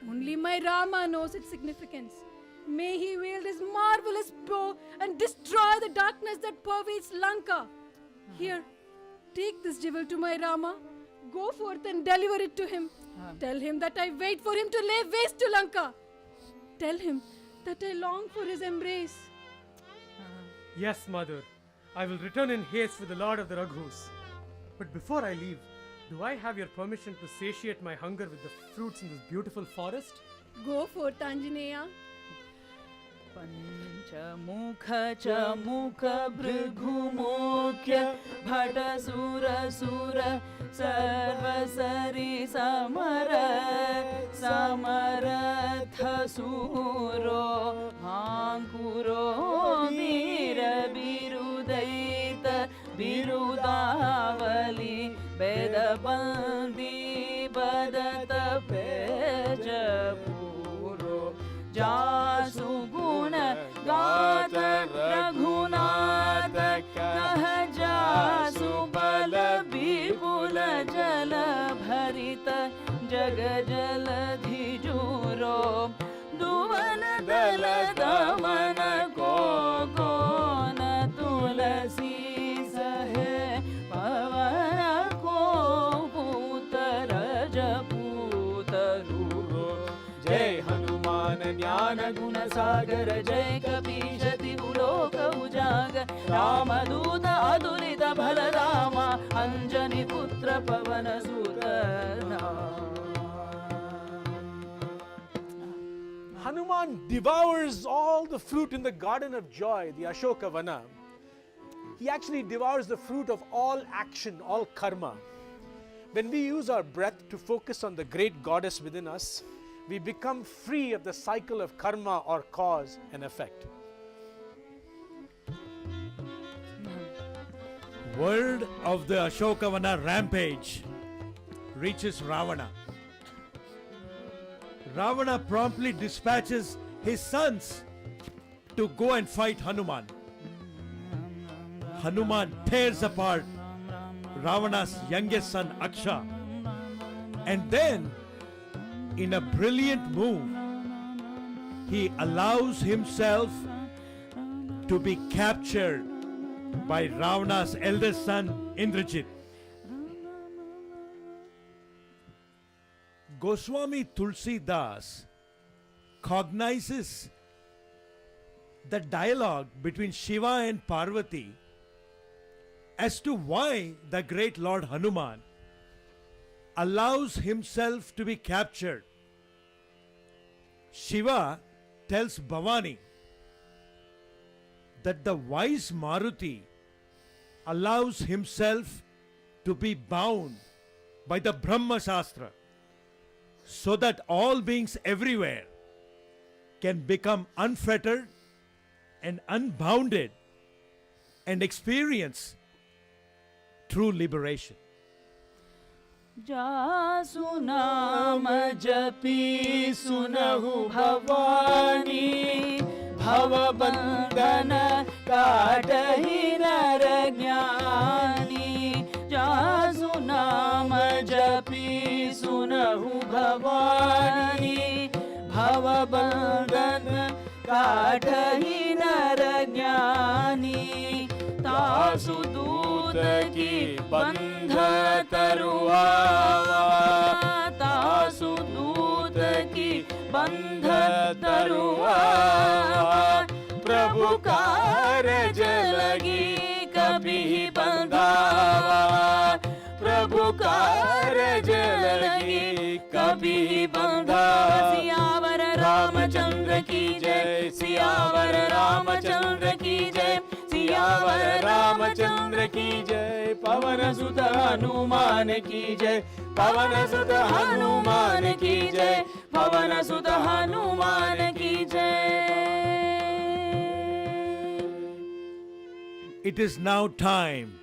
Only my Rama knows its significance. May he wield his marvelous bow and destroy the darkness that pervades Lanka. Here, take this jewel to my Rama. Go forth and deliver it to him. Tell him that I wait for him to lay waste to Lanka. Tell him that I long for his embrace. Yes, mother. I will return in haste with the Lord of the Raghus. But before I leave, do I have your permission to satiate my hunger with the fruits in this beautiful forest? Go forth, Anjaneya. Panchamukha chamukha bhrigumukhya bhata sura sura sarva sari samara samaratha suro hankuro veera birudaita birudavali bedabandi badata pejapuro jasu guna gata raghunatha kah jasu bala vipula jala bharita jag jaladhi juro duvana dala damana ko gona tulasi sahe pavana ko putara japutaru jai Hanuman jnana guna sagar jai kapishati uloka ujagar Ramaduta adurita bhaladama Anjani putra pavana sutana. Hanuman devours all the fruit in the garden of joy, the Ashoka Vana. He actually devours the fruit of all action, all karma. When we use our breath to focus on the great goddess within us, we become free of the cycle of karma or cause and effect. Word of the Ashokavana rampage reaches Ravana. Ravana promptly dispatches his sons to go and fight Hanuman. Hanuman tears apart Ravana's youngest son Aksha, and then, in a brilliant move, he allows himself to be captured by Ravana's eldest son Indrajit. Goswami Tulsi Das cognizes the dialogue between Shiva and Parvati as to why the great Lord Hanuman allows himself to be captured. Shiva tells Bhavani that the wise Maruti allows himself to be bound by the Brahma Shastra so that all beings everywhere can become unfettered and unbounded and experience true liberation. जासु नाम जपी सुनहु भवानी भव बंधन काटहि नर ज्ञानी जासु नाम जपी सुनहु भवानी भव बंधन काटहि नर ज्ञानी तासु दूत की बंध तरुआवा तासु दूत की बंध तरुआवा प्रभु कारज लगी कभी बंधावा प्रभु कारज लगी कभी बंधावा सियावर रामचंद्र की जय सियावर रामचंद्र की जय सियावर रामचंद्र की जय पवन सुत हनुमान की जय पवन सुत हनुमान की जय पवन सुत हनुमान की जय. It is now time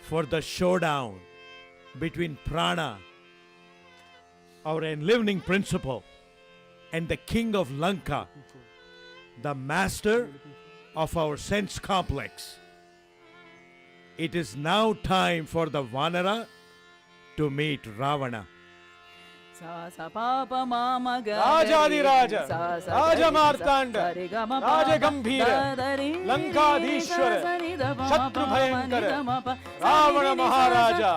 for the showdown between prana, our enlivening principle, and the king of Lanka, the master of our sense complex. It is now time for the Vanara to meet Ravana. Rajadiraja, Rajamartanda, Rajagambhira, Lankadhishwara, Shatrubhayankara, Ravana Maharaja,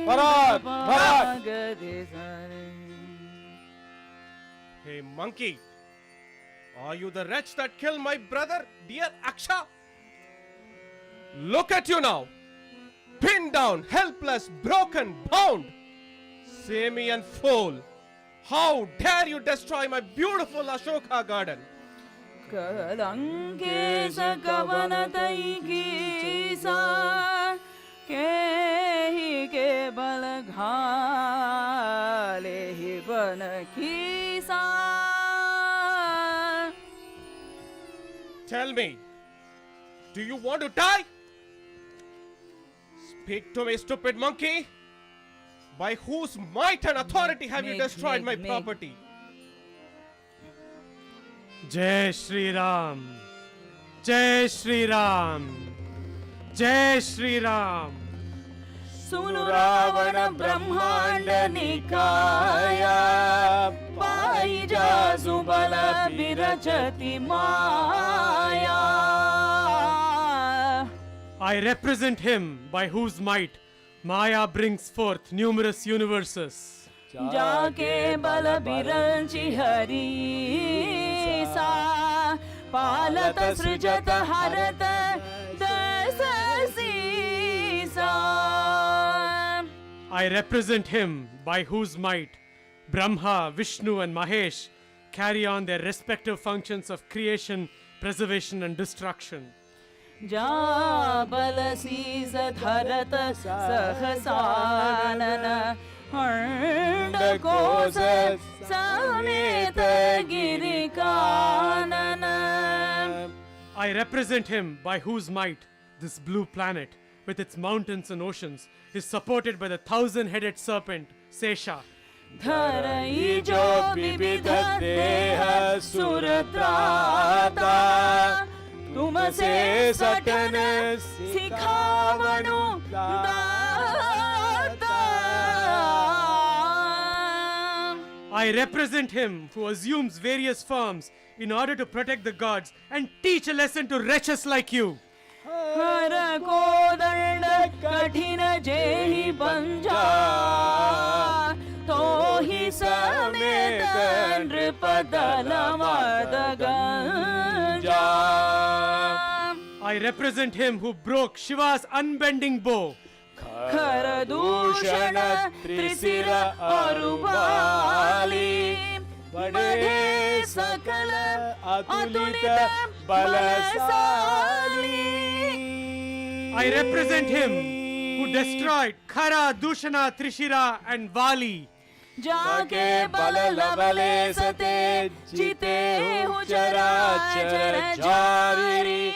Parat, Bharat. Hey monkey, are you the wretch that killed my brother, dear Aksha? Look at you now, pinned down, helpless, broken, bound. Simian fool, how dare you destroy my beautiful Ashoka garden? Kalankesa kavanatai kisa kehi ke balghale hi bana kisa. Tell me, do you want to die? Speak to me, stupid monkey. By whose might and authority have you destroyed my property? Jai Shri Ram, Jai Shri Ram, Jai Shri Ram. Sunu Ravana Brahmanda Nikaya Paija Zubala Virachati Maya. I represent him by whose might Maya brings forth numerous universes. Jaake bala biranchi hari sa palata srijata harata dasasi sa. I represent him by whose might Brahma, Vishnu and Mahesh carry on their respective functions of creation, preservation and destruction. Ja balasi sadharata sahasanana handa kosa sameta girikanana. I represent him by whose might this blue planet with its mountains and oceans is supported by the 1,000-headed serpent Sesha. Dharai jo bibidha deha suratrata Tumase satana sikhavanu data. I represent him who assumes various forms in order to protect the gods and teach a lesson to wretches like you. Hara kodanda kathina jehi banja tohi sameta nripadala madaganja. I represent him who broke Shiva's unbending bow. Kharadushana trisira arubali Bade sakala atulita balasali. I represent him who destroyed Khara, Dushana, Trishira and Vali. Jaake balalabale sate jite hu chara chara jari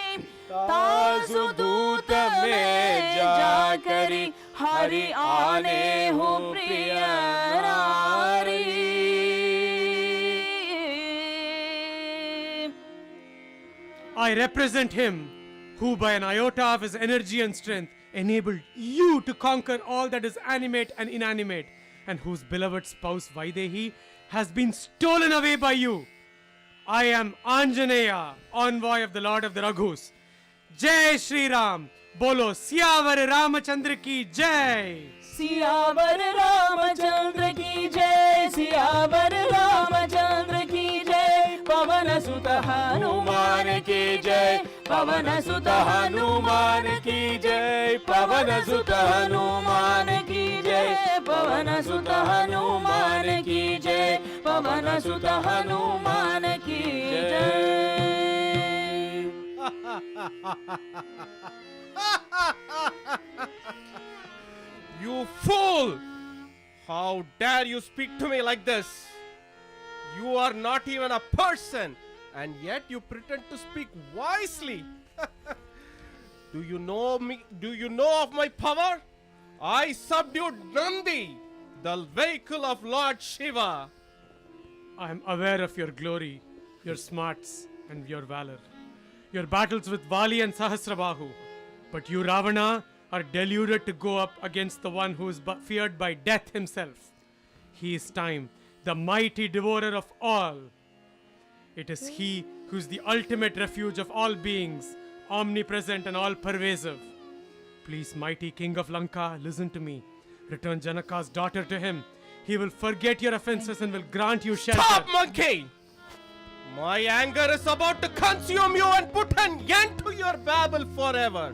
Tazu duta me jakari hari aane hu priyarari. I represent him who by an iota of his energy and strength enabled you to conquer all that is animate and inanimate, and whose beloved spouse Vaidehi has been stolen away by you. I am Anjaneya, envoy of the Lord of the Raghus. Jai Shri Ram, bolo Siyavar Ramachandra ki Jai. Siyavar Ramachandra ki Jai, Siyavar Ramachandra ki Jai, Pavana Sutta Hanuman ki Jai, Pavana Sutta Hanuman ki Jai, Pavana Sutta Hanuman ki Jai, Pavana Sutta Hanuman ki Jai, Pavana Sutta Hanuman ki Jai. You fool! How dare you speak to me like this? You are not even a person, and yet you pretend to speak wisely. Do you know me? Do you know of my power? I subdued Nandi, the vehicle of Lord Shiva. I am aware of your glory, your smarts, and your valor. Your battles with Vali and Sahasrabahu. But you, Ravana, are deluded to go up against the one who is feared by death himself. He is time, the mighty devourer of all. It is he who is the ultimate refuge of all beings, omnipresent and all-pervasive. Please, mighty king of Lanka, listen to me. Return Janaka's daughter to him. He will forget your offenses and will grant you shelter. Stop, monkey! My anger is about to consume you and put an end to your babble forever.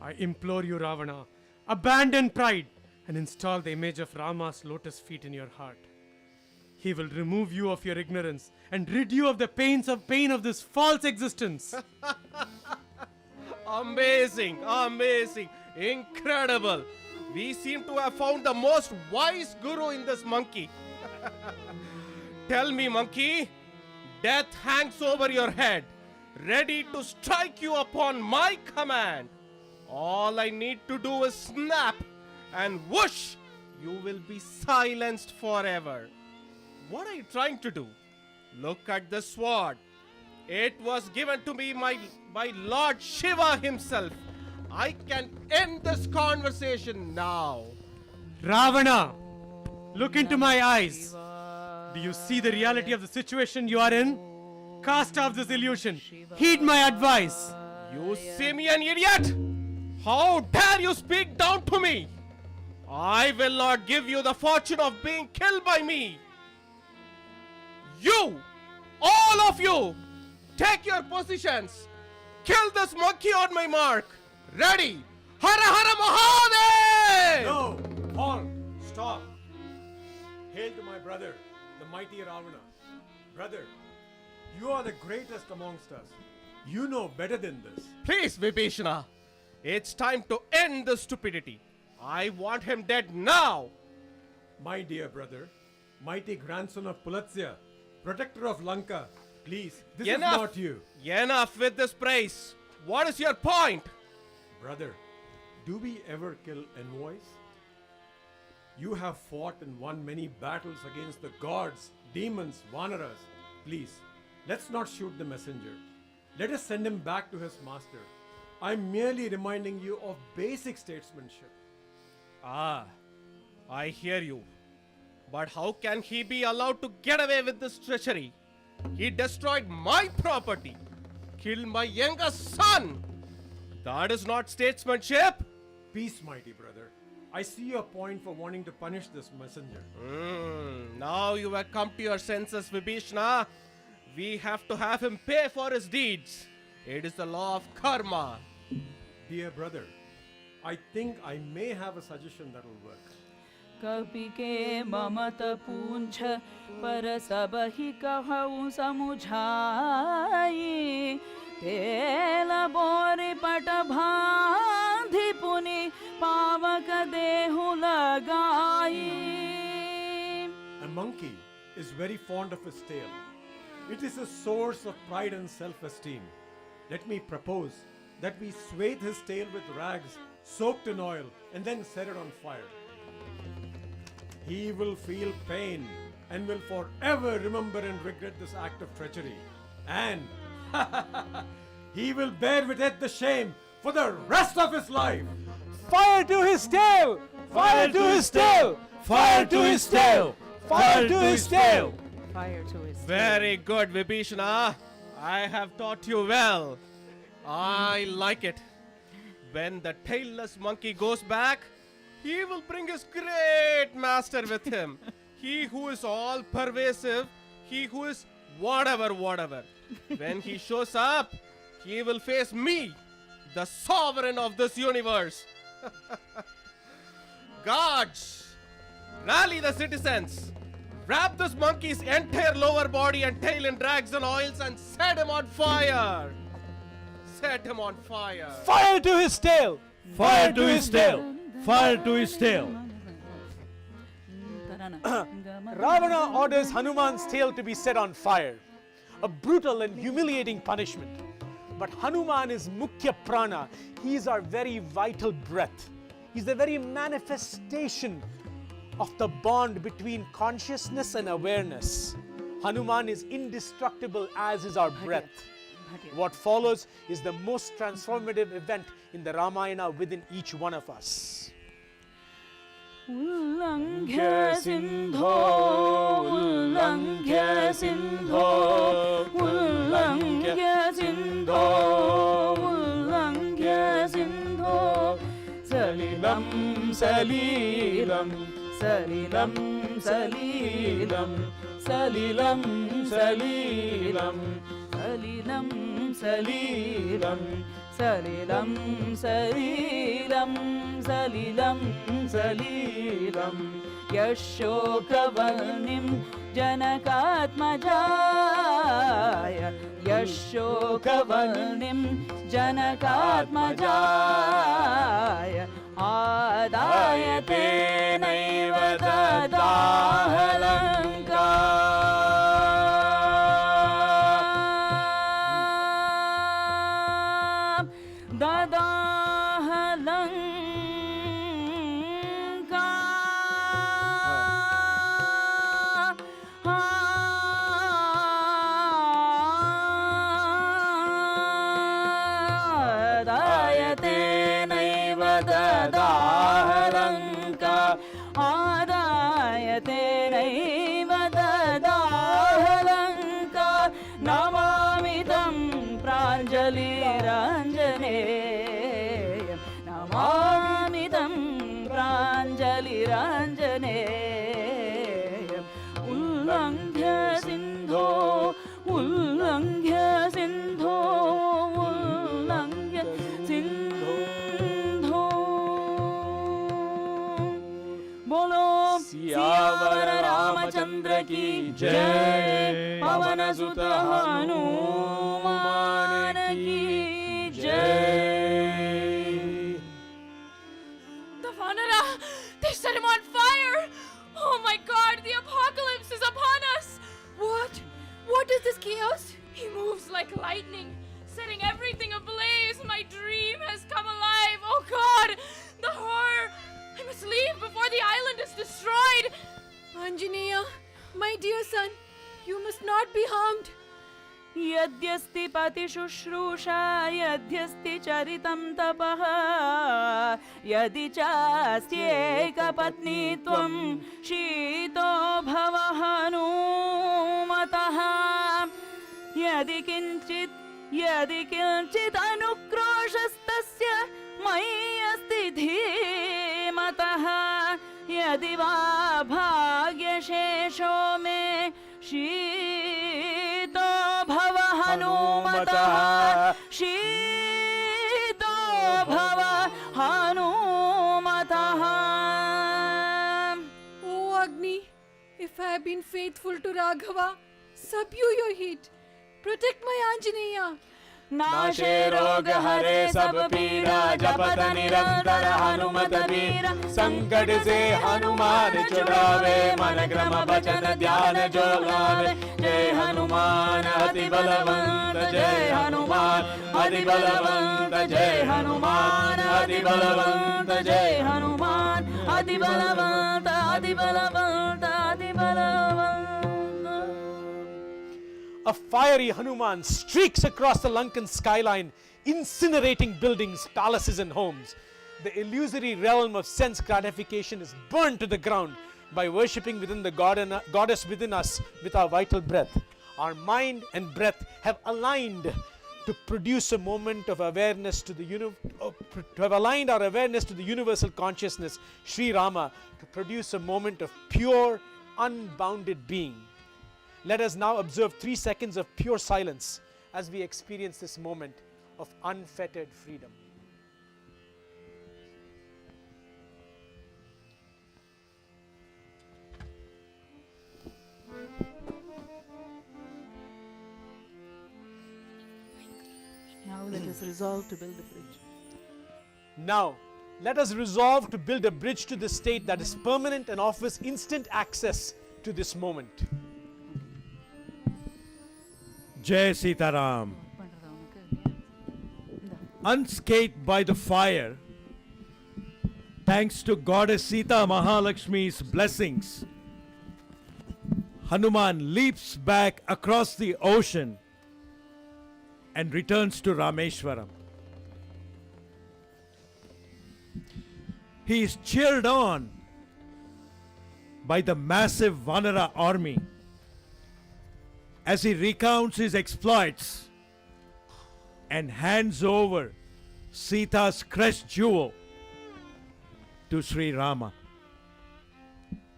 I implore you, Ravana, abandon pride and install the image of Rama's lotus feet in your heart. He will remove you of your ignorance and rid you of the pain of this false existence. Amazing, amazing, incredible. We seem to have found the most wise guru in this monkey. Tell me, monkey, death hangs over your head, ready to strike you upon my command. All I need to do is snap, and whoosh, you will be silenced forever. What are you trying to do? Look at the sword. It was given to me by Lord Shiva himself. I can end this conversation now. Ravana, look into my eyes. Do you see the reality of the situation you are in? Cast off this illusion. Heed my advice. You simian idiot! How dare you speak down to me? I will not give you the fortune of being killed by me. You, all of you, take your positions. Kill this monkey on my mark. Ready? Hara Hara Mahadev! No! Paul, stop! Hail to my brother, the mighty Ravana. Brother, you are the greatest amongst us. You know better than this. Please, Vibhishana. It's time to end the stupidity. I want him dead now. My dear brother, mighty grandson of Pulatsya, protector of Lanka, please, this is not you. Enough with this praise. What is your point? Brother, do we ever kill envoys? You have fought and won many battles against the gods, demons, vanaras. Please, let's not shoot the messenger. Let us send him back to his master. I'm merely reminding you of basic statesmanship. Ah, I hear you. But how can he be allowed to get away with this treachery? He destroyed my property, killed my youngest son. That is not statesmanship. Peace, mighty brother. I see your point for wanting to punish this messenger. Now you have come to your senses, Vibhishana. We have to have him pay for his deeds. It is the law of karma. Dear brother, I think I may have a suggestion that will work. कपिके Mamta पूंछ पर सब ही कहूँ समुझाई तेल बोरी पट भांधि पुनि पावक देहु लगाई. A monkey is very fond of his tail. It is a source of pride and self-esteem. Let me propose that we swathe his tail with rags soaked in oil and then set it on fire. He will feel pain and will forever remember and regret this act of treachery. And he will bear with it the shame for the rest of his life. Fire to his tail! Fire to his tail! Fire to his tail! Fire to his tail! Fire to his tail. Very good, Vibhishana. I have taught you well. I like it. When the tailless monkey goes back, he will bring his great master with him. He who is all pervasive, he who is whatever. When he shows up, he will face me, the sovereign of this universe. Guards, rally the citizens. Wrap this monkey's entire lower body and tail in rags and oils and set him on fire. Set him on fire. Fire to his tail! Fire to his tail! Fire to his tail! Ravana orders Hanuman's tail to be set on fire. A brutal and humiliating punishment. But Hanuman is Mukhya Prana. He is our very vital breath. He's the very manifestation of the bond between consciousness and awareness. Hanuman is indestructible, as is our breath. What follows is the most transformative event in the Ramayana within each one of us. Ullanghya sindho, ullanghya sindho, ullanghya sindho, ullanghya sindho. Salilam, salilam, salilam, salilam, salilam, salilam, salilam, salilam, salilam, salilam, salilam, salilam. Yashokavarnim janakatmajaya, Yashokavarnim janakatmajaya, adayate naiva dadaha Lanka. Dadaha Lanka. Adayate naiva dadaha Lanka. Adayate naiva dadaha Lanka. Namamitam pranjaliranjaneyam, namamitam pranjaliranjaneyam. Ullanghya sindho, ullanghya sindho, ullanghya sindho. Bolo Siyavar Ramachandra ki jai, Pavan Sutta Hanuman ki jai. The Vanara! They set him on fire! Oh my god, the apocalypse is upon us! What? What is this chaos? He moves like lightning, setting everything ablaze. My dream has come alive. Oh god, the horror! I must leave before the island is destroyed! Anjaneya, my dear son, you must not be harmed. Yadyasti pati shushrusha, yadyasti charitam tapaha, yadi chastyeka patni tvam, shito bhava hanumataha, yadi kinchit anukroshastasya, mayi asti dhimataha, yadi va bhagya shesho me, shito bhava hanumataha, shito bhava hanumataha. Oh Agni, if I have been faithful to Raghava, subdue your heat. Protect my Anjaneya. नाशे रोग हरे सब पीड़ा जपत निरंतर हनुमत वीर संकट से हनुमान छुड़ावे मन क्रम बचन ध्यान जो लावे जय हनुमान अति बलवंत जय हनुमान अति बलवंत जय हनुमान अति बलवंत जय हनुमान अति बलवंत अति बलवंत अति Balwant. A fiery Hanuman streaks across the Lankan skyline, incinerating buildings, palaces and homes. The illusory realm of sense gratification is burned to the ground by worshipping within the goddess within us with our vital breath. Our mind and breath have aligned to produce a moment of awareness to the to have aligned our awareness to the universal consciousness, Sri Rama, to produce a moment of pure, unbounded being. Let us now observe 3 seconds of pure silence as we experience this moment of unfettered freedom. Now let us resolve to build a bridge. Now, let us resolve to build a bridge to the state that is permanent and offers instant access to this moment. Jai Sita Ram. unscathed by the fire, thanks to Goddess Sita Mahalakshmi's blessings, Hanuman leaps back across the ocean and returns to Rameshwaram. He is cheered on by the massive Vanara army as he recounts his exploits and hands over Sita's crest jewel to Sri Rama.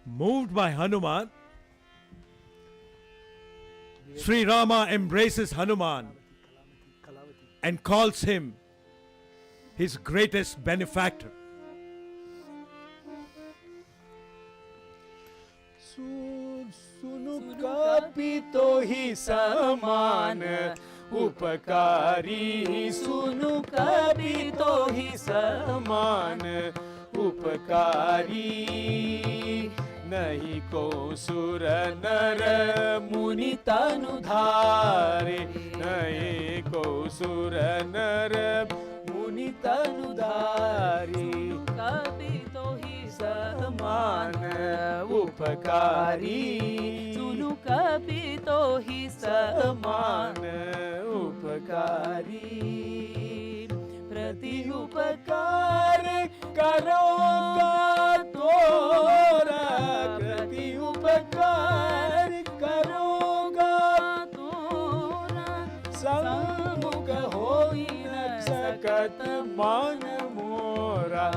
Moved by Hanuman, Sri Rama embraces Hanuman and calls him his greatest benefactor. सुनु कपि तो ही समान उपकारी सुनु कपि तो ही समान उपकारी नहीं को सुर नर मुनि तनु धारे नहीं को सुर नर मुनि तनु धारी कपि तो ही समान उपकारी सुनु कपि तो ही समान उपकारी प्रति उपकार करोगा तोरा प्रति उपकार करोगा तोरा सम्मुख होई न सकत मान मोरा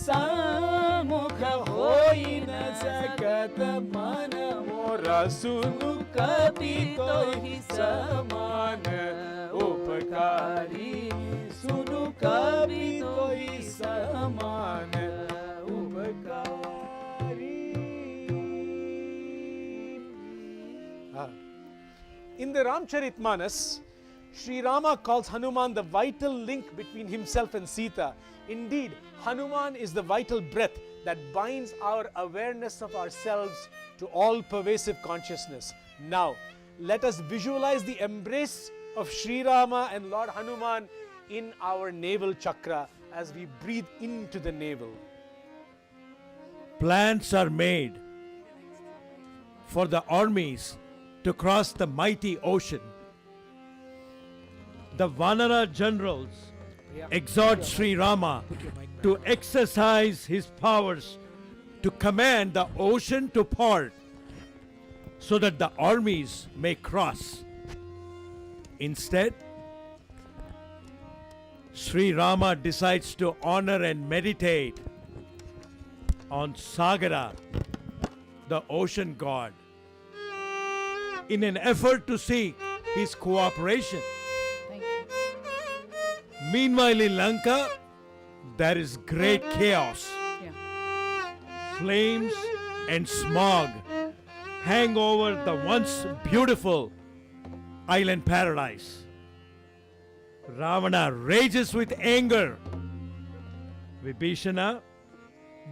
सम्मुख होई न सकत मन मोरा सुनु कपि तो ही समान उपकारी सुनु कपि तो ही समान उपकारी. In the Ramcharitmanas, Sri Rama calls Hanuman the vital link between himself and Sita. Indeed, Hanuman is the vital breath that binds our awareness of ourselves to all-pervasive consciousness. Now, let us visualize the embrace of Sri Rama and Lord Hanuman in our navel chakra as we breathe into the navel. Plans are made for the armies to cross the mighty ocean. The Vanara generals exhort Sri Rama to exercise his powers to command the ocean to part so that the armies may cross. Instead, Sri Rama decides to honor and meditate on Sagara, the ocean god, in an effort to seek his cooperation. Meanwhile, in Lanka, there is great chaos. Flames and smog hang over the once beautiful island paradise. Ravana rages with anger. Vibhishana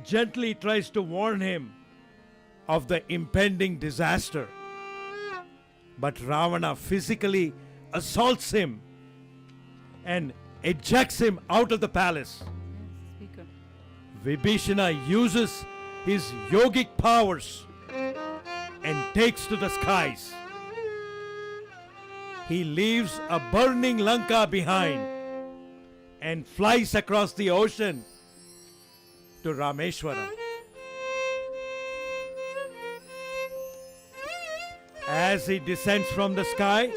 gently tries to warn him of the impending disaster. But Ravana physically assaults him and ejects him out of the palace. Vibhishana uses his yogic powers and takes to the skies. He leaves a burning Lanka behind and flies across the ocean to Rameshwaram. As he descends from the sky,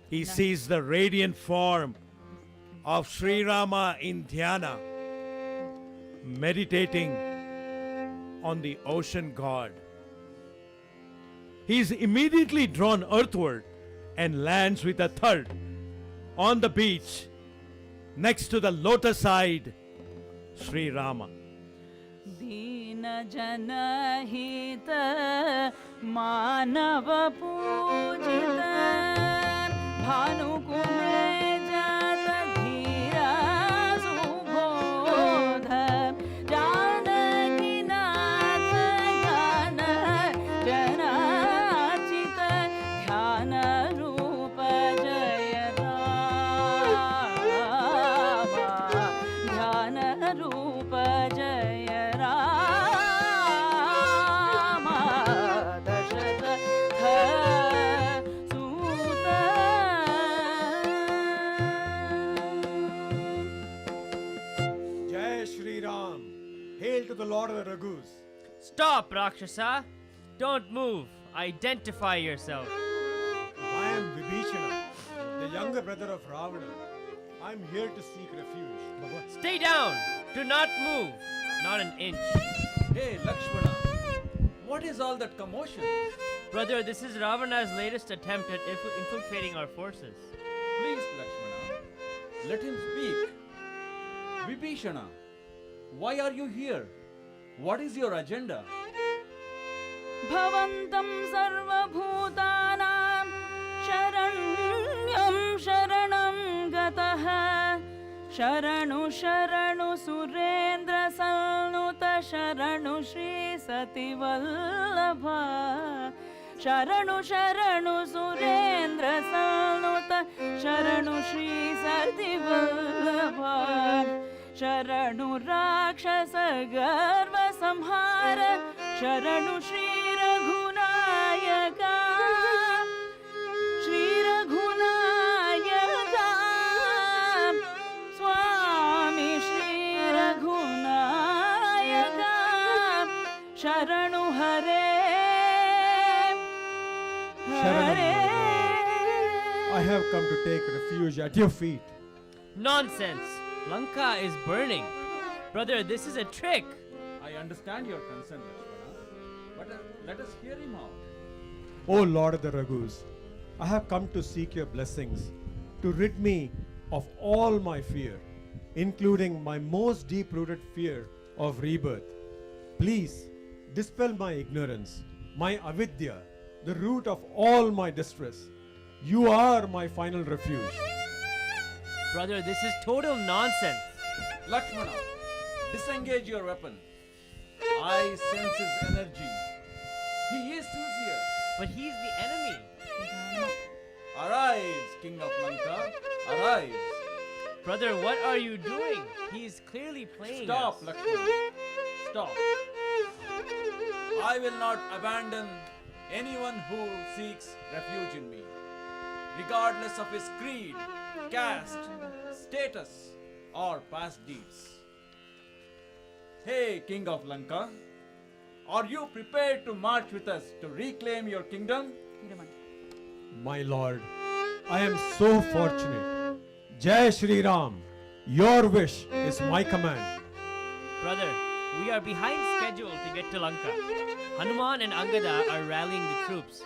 he sees the radiant form of Sri Rama in dhyana, meditating on the ocean god. He is immediately drawn earthward and lands with a thud on the beach next to the lotus-eyed Sri Rama. दीन जनहित मानव पूजित भानुकुले जात धीरा सुबोध जानकी नाथ गान जनाचित ध्यान रूप जय Ram Shri Ram. Hail to the Lord of the Raghus. Stop, Rakshasa! Don't move. Identify yourself. I am Vibhishana, the younger brother of Ravana. I am here to seek refuge. Stay down! Do not move! Not an inch. Hey, Lakshmana, what is all that commotion? Brother, this is Ravana's latest attempt at infiltrating our forces. Please, Lakshmana, let him speak. Vibhishana, why are you here? What is your agenda? भवन्तं सर्वभूतानां शरण्यं शरणं गतः शरणु शरणु सुरेन्द्र सन्नुत शरणु श्री सतिवल्लभा शरणु शरणु सुरेन्द्र सन्नुत शरणु श्री सतिवल्लभा शरणु राक्षस गर्व संहार शरणु श्री रघुनायका श्री रघुनायका स्वामी Shri रघुनायका शरणु Hare Hare I have come to take refuge at your feet. Nonsense! Lanka is burning. Brother, this is a trick. I understand your concern, Lakshmana, but let us hear him out. O Lord of the Raghus, I have come to seek your blessings, to rid me of all my fear, including my most deep-rooted fear of rebirth. Please, dispel my ignorance, my avidya, the root of all my distress. You are my final refuge. Brother, this is total nonsense. Lakshmana, disengage your weapon. I sense his energy. He is sincere. But he's the enemy. Arise, King of Lanka. Arise. Brother, what are you doing? He's clearly playing Stop, us. Lakshmana. Stop. I will not abandon anyone who seeks refuge in me, regardless of his creed, caste, status, or past deeds. Hey, King of Lanka, are you prepared to march with us to reclaim your kingdom? My Lord, I am so fortunate. Jai Shri Ram, your wish is my command. Brother, we are behind schedule to get to Lanka. Hanuman and Angada are rallying the troops.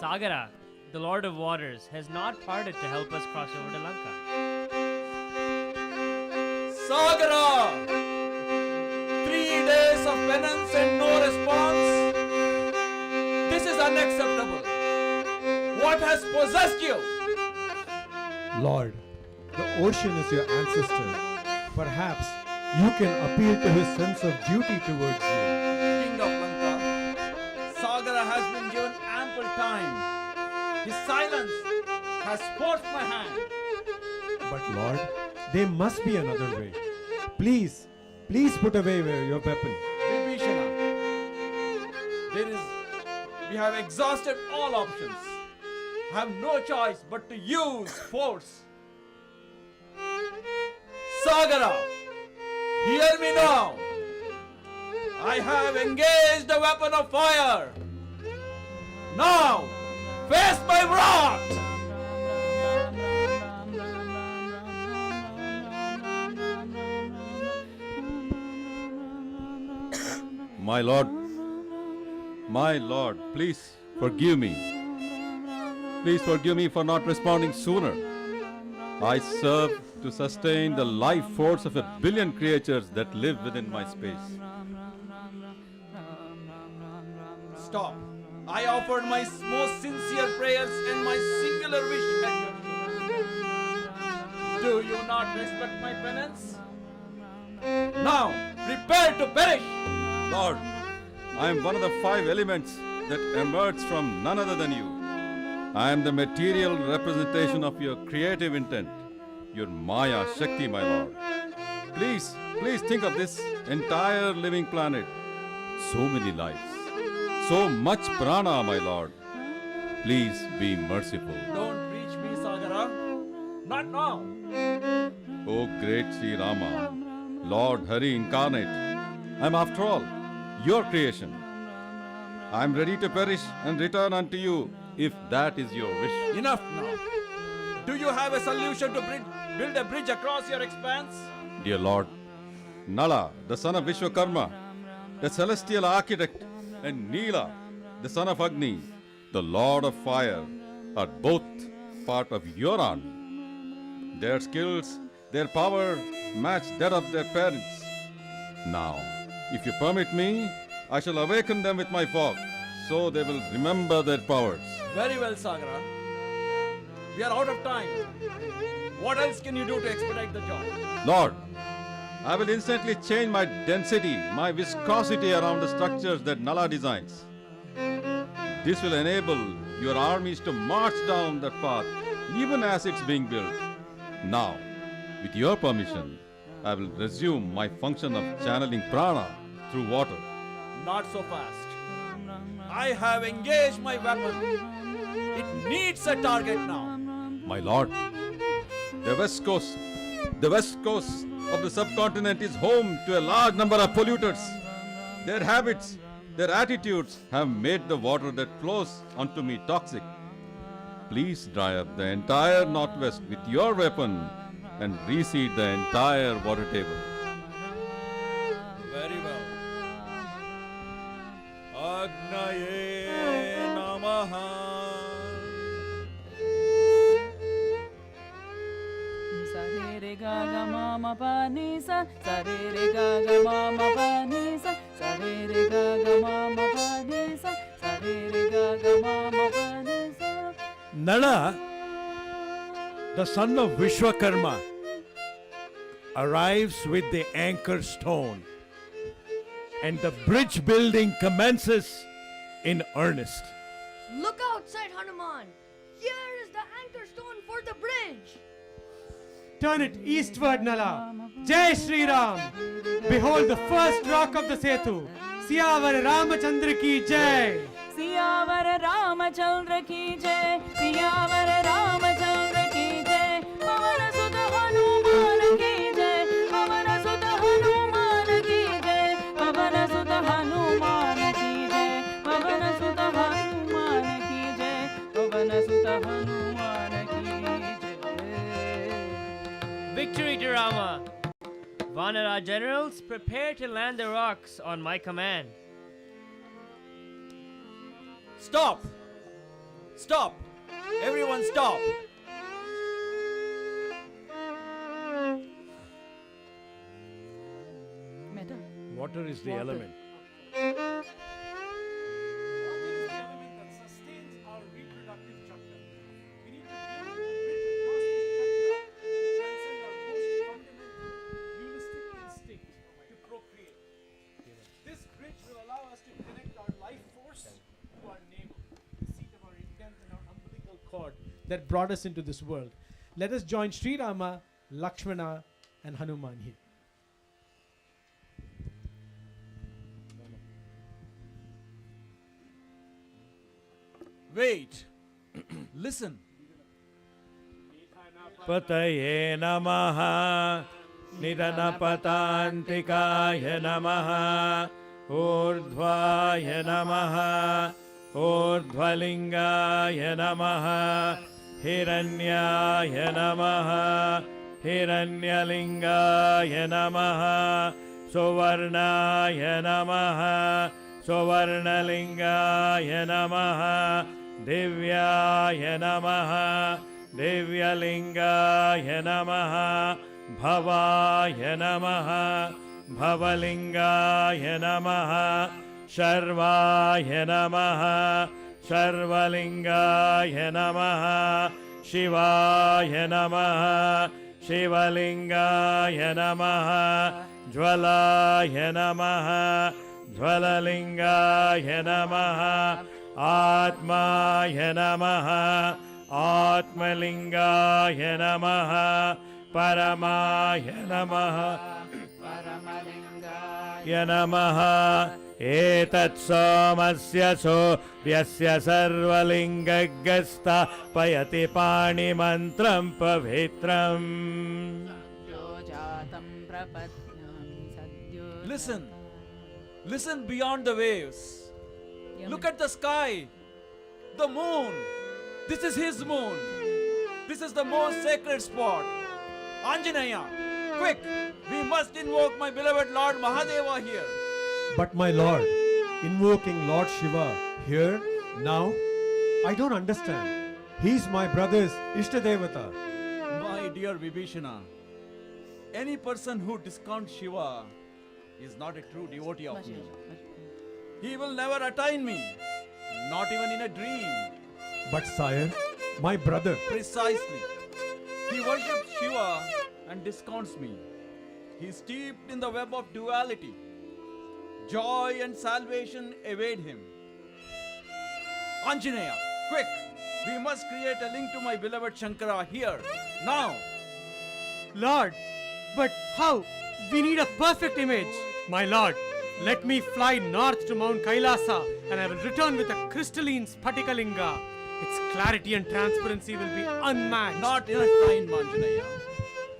Sagara, the Lord of Waters, has not parted to help us cross over to Lanka. Sagara! 3 days of penance and no response? This is unacceptable. What has possessed you? Lord, the ocean is your ancestor. Perhaps you can appeal to his sense of duty towards you. King of Lanka, Sagara has been given ample time. His silence has forced my hand. But Lord, there must be another way. Please, please put away your weapon. Vibhishana, we have exhausted all options. I have no choice but to use force. Sagara, hear me now. I have engaged a weapon of fire. Now, face my wrath. My Lord, please forgive me. Please forgive me for not responding sooner. I serve to sustain the life force of 1 billion creatures that live within my space. Stop. I offered my most sincere prayers and my singular wish at your feet. Do you not respect my penance? Now, prepare to perish! Lord, I am one of the 5 elements that emerged from none other than you. I am the material representation of your creative intent, your Maya Shakti, my Lord. Please think of this entire living planet. So many lives, so much prana, my Lord. Please be merciful. Don't reach me, Sagara. Not now. O great Sri Rama, Lord Hari incarnate. I am after all your creation. I am ready to perish and return unto you if that is your wish. Enough now. Do you have a solution to build a bridge across your expanse? Dear Lord, Nala, the son of Vishwakarma, the celestial architect, and Neela, the son of Agni, the Lord of Fire, are both part of your army. Their skills, their power match that of their parents. Now, if you permit me, I shall awaken them with my fog, so they will remember their powers. Very well, Sagara. We are out of time. What else can you do to expedite the job? Lord, I will instantly change my density, my viscosity around the structures that Nala designs. This will enable your armies to march down that path even as it's being built. Now, with your permission, I will resume my function of channeling prana through water. Not so fast. I have engaged my weapon. It needs a target now. My lord, the west coast of the subcontinent is home to a large number of polluters. Their habits, their attitudes have made the water that flows onto me toxic. Please dry up the entire northwest with your weapon and reseed the entire water table. Very well. Agnaye Namaha. Sa re ga ga ma ma pa ni sa, sa re ga ga ma ma pa ni sa, sa re ga ga ma ma pa ni sa, sa re ga ga ma ma pa ni sa. Nala, the son of Vishwakarma, arrives with the anchor stone, and the bridge building commences in earnest. Look outside, Hanuman. Here is the anchor stone for the bridge. Turn it eastward, Nala. Jai Shri Ram. Behold the first rock of the Setu. Siyavar Ramachandra ki Jai. Siyavar Ramachandra ki Jai. Siyavar Ramachandra ki Jai. Pavana Sutta Hanuman ki Jai. Pavana Sutta Hanuman ki Jai. Pavana Sutta Hanuman ki Jai. Pavana Sutta Hanuman ki Jai. Pavana Sutta Hanuman ki Jai. Victory to Rama! Vanara generals, prepare to land the rocks on my command. Stop! Stop! Everyone stop! Water is the element. That brought us into this world. Let us join Sri Rama, Lakshmana, and Hanuman here. Wait. Listen. Pataye namaha, Nidanapatantikaya namaha, Urdhvaya namaha, Urdhvalingaya namaha, Hiranyaya namaha, Hiranyalingaya namaha, Suvarnaya namaha, Suvarnalingaya namaha, Divyaya namaha, Divyalingaya namaha, Bhavaya namaha, Bhavalingaya namaha, Sharvaya namaha, Sharvalingaya namaha, Shivaya namaha, Shivalingaya namaha, Jvalaya namaha, Jvalalingaya namaha, Atmaya namaha, Atmalingaya namaha, Paramaya namaha, Paramalingaya namaha, Etat somasya suryasya sarvalingagasta payati pani mantram pavitram. Yojatam prapatnam Listen. Listen beyond the waves. Look at the sky. The moon. This is his moon. This is the most sacred spot. Anjaneya, quick! We must invoke my beloved Lord Mahadeva here. But my lord, invoking Lord Shiva here, now? I don't understand. He's my brother's Ishtadevata. My dear Vibhishana, any person who discounts Shiva is not a true devotee of me. He will never attain me, not even in a dream. But sire, my brother. Precisely. He worships Shiva and discounts me. He is steeped in the web of duality. Joy and salvation evade him. Anjaneya, quick! We must create a link to my beloved Shankara here, now! Lord, but how? We need a perfect image. My lord, let me fly north to Mount Kailasa and I will return with a crystalline Sphatikalinga. Its clarity and transparency will be unmatched. Not enough time, Anjaneya.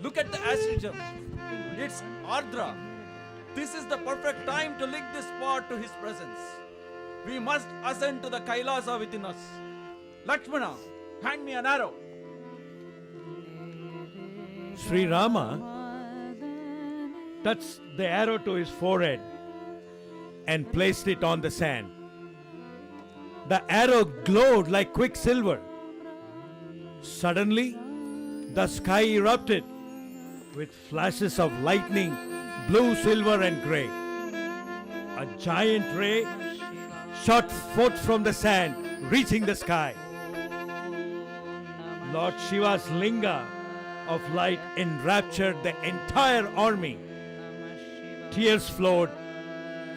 Look at the asterism. It's Ardra. This is the perfect time to link this spot to his presence. We must ascend to the Kailasa within us. Lakshmana, hand me an arrow. Sri Rama touched the arrow to his forehead and placed it on the sand. The arrow glowed like quicksilver. Suddenly, the sky erupted with flashes of lightning, blue, silver, and grey. A giant ray shot forth from the sand, reaching the sky. Lord Shiva's linga of light enraptured the entire army. Tears flowed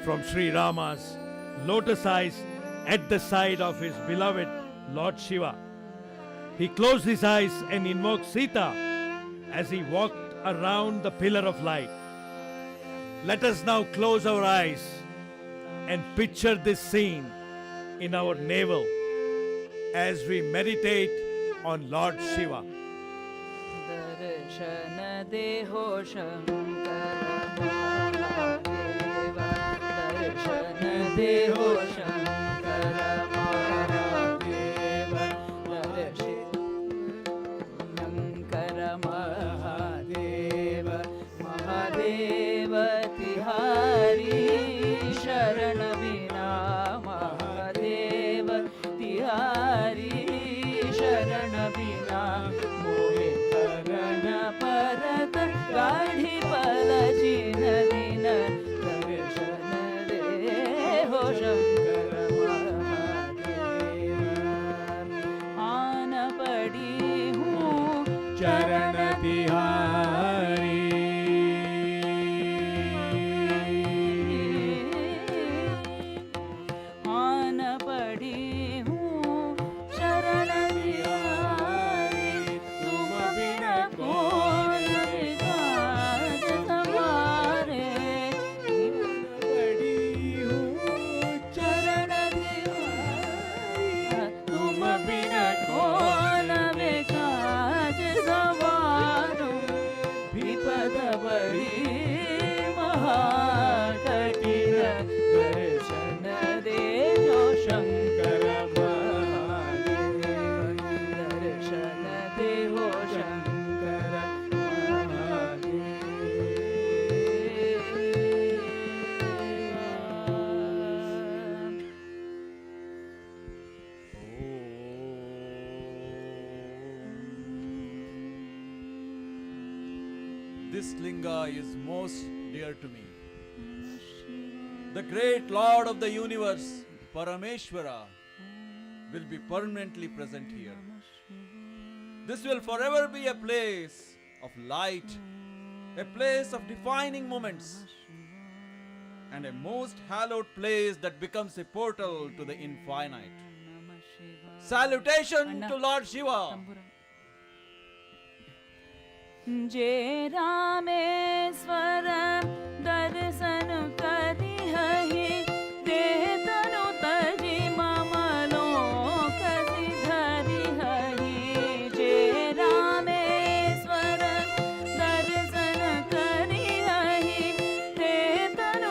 from Sri Rama's lotus eyes at the side of his beloved Lord Shiva. He closed his eyes and invoked Sita as he walked around the pillar of light. Let us now close our eyes and picture this scene in our navel as we meditate on Lord Shiva. Darshana deho Shankara Mahadeva, Darshana deho Shankara Mahadeva, Shankara Mahadeva, Mahadeva Tihari Sharana Vina, Mahadeva Tihari Sharana Vina, Parat Gadhi Palachina Dina, Darshana deho Shankara Mahadeva, Aana padi hu Charana Tihari, Aana padi hu Charana Tihari, tum bina kaun vikas hamare, padi hu Charana Tihari, tum bina kaun vikas hamare, vipada badi mahakatina, darshana deho Shankara Mahadeva, darshana deho Shankara Mahadeva. This linga is most dear to me. The great Lord of the universe, Parameshwara, will be permanently present here. This will forever be a place of light, a place of defining moments, and a most hallowed place that becomes a portal to the infinite. Salutation to Lord Shiva! जे रामेश्वर दर्शन करि हहि, दे तनु तजि मम लोक सिधरि हहि, जे रामेश्वर दर्शन करि हहि, दे तनु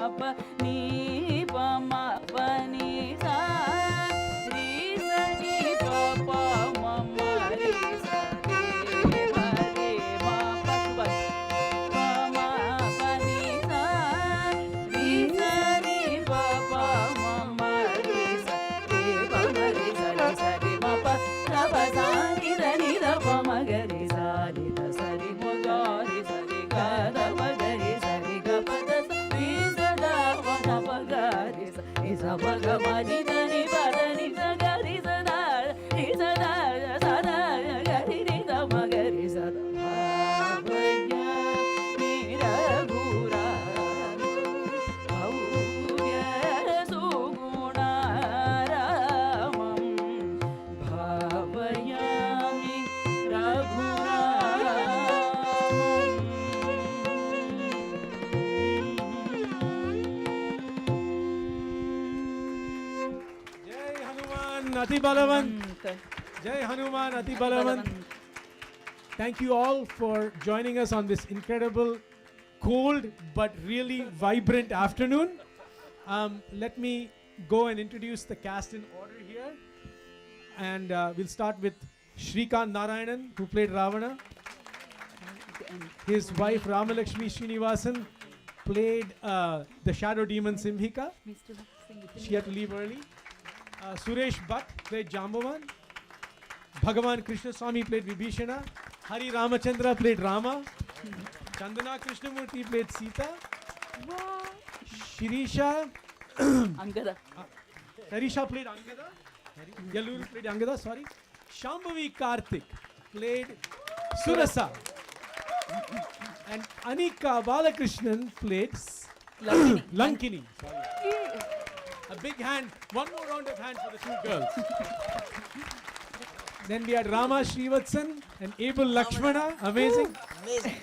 Balavan, Ati Balavan. Jai Hanuman, Ati Balavan. Thank you all for joining us on this incredible, cold but really vibrant afternoon. Let me go and introduce the cast in order here. And we'll start with Shrikant Narayanan, who played Ravana. His wife Ramalakshmi Srinivasan played the shadow demon Simhika. She had to leave early. Suresh Bhatt played Jambavan. Bhagavan Krishna Swami played Vibhishana. Hari Ramachandra played Rama. Chandana Krishnamurti played Sita. Shirisha Angada. Tarisha played Angada. Yalluru played Angada, sorry. Shambhavi Karthik played Surasa. And Anika Balakrishnan played Lankini. Sorry. A big hand, one more round of hands for the two girls. Then we had Rama Srivatsan and Abel Lakshmana, amazing. Amazing.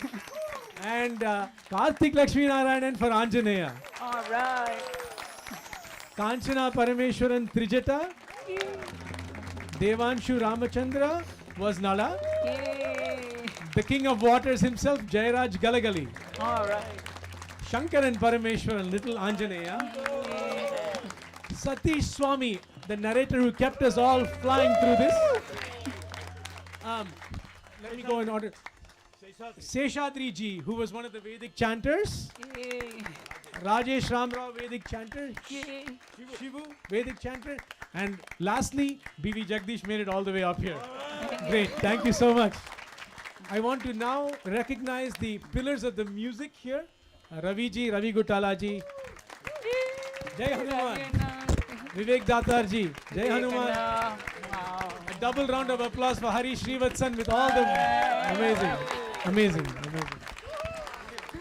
And Karthik Lakshmi Narayanan for Anjaneya. All right. Kanchana Parameshwaran Trijata. Devanshu Ramachandra was Nala. The king of waters himself, Jairaj Galagali. All right. Shankaran Parameshwaran, little Anjaneya. Satish Swami, the narrator who kept us all flying through this. Let me go in order. Seshadri Ji, who was one of the Vedic chanters. Rajesh Ramrao, Vedic chanter. Shivu, Vedic chanter. And lastly, B.V. Jagdish made it all the way up here. Great, thank you so much. I want to now recognize the pillars of the music here. Ravi Ji, Ravi Gutala Ji. Jai Hanuman. Vivek Datar Ji. Jai Hanuman. A double round of applause for Hari Srivatsan with all the amazing.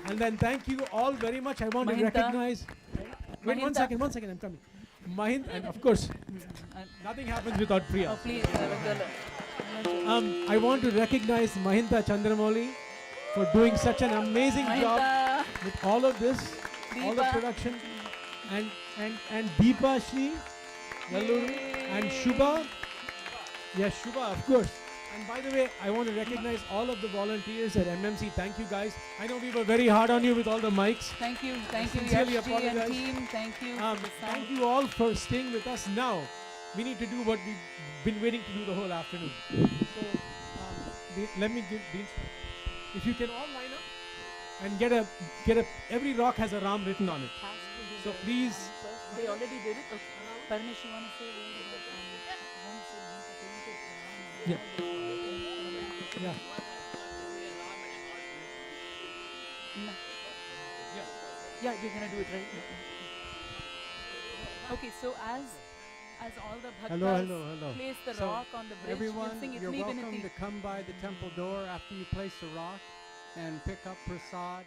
And then thank you all very much. I want to recognize. Wait, one second, I'm coming. Mahinda, and of course, nothing happens without Priya. Oh, please. I want to recognize Mahinda Chandramouli for doing such an amazing job with all of this, all the production, and Deepa Shri, Yalluru, and Shubha. Yes, Shubha, of course. And by the way, I want to recognize all of the volunteers at MMC. Thank you, guys. I know we were very hard on you with all the mics. Thank you, Sincerely Yashi apologize. and team. Thank you. Thank you all for staying with us. Now, we need to do what we've been waiting to do the whole afternoon. So, let me give the if you can all line up and get a every rock has a Ram written on it. So please. They already did it. Okay. Parmesh, you want to say Yeah. Yeah. Yeah, you're gonna do it, right? Okay, so as all the bhaktas place the So rock on the bridge, everyone, we'll sing you're Itli welcome Binati. to come by the temple door after you place the rock and pick up prasad.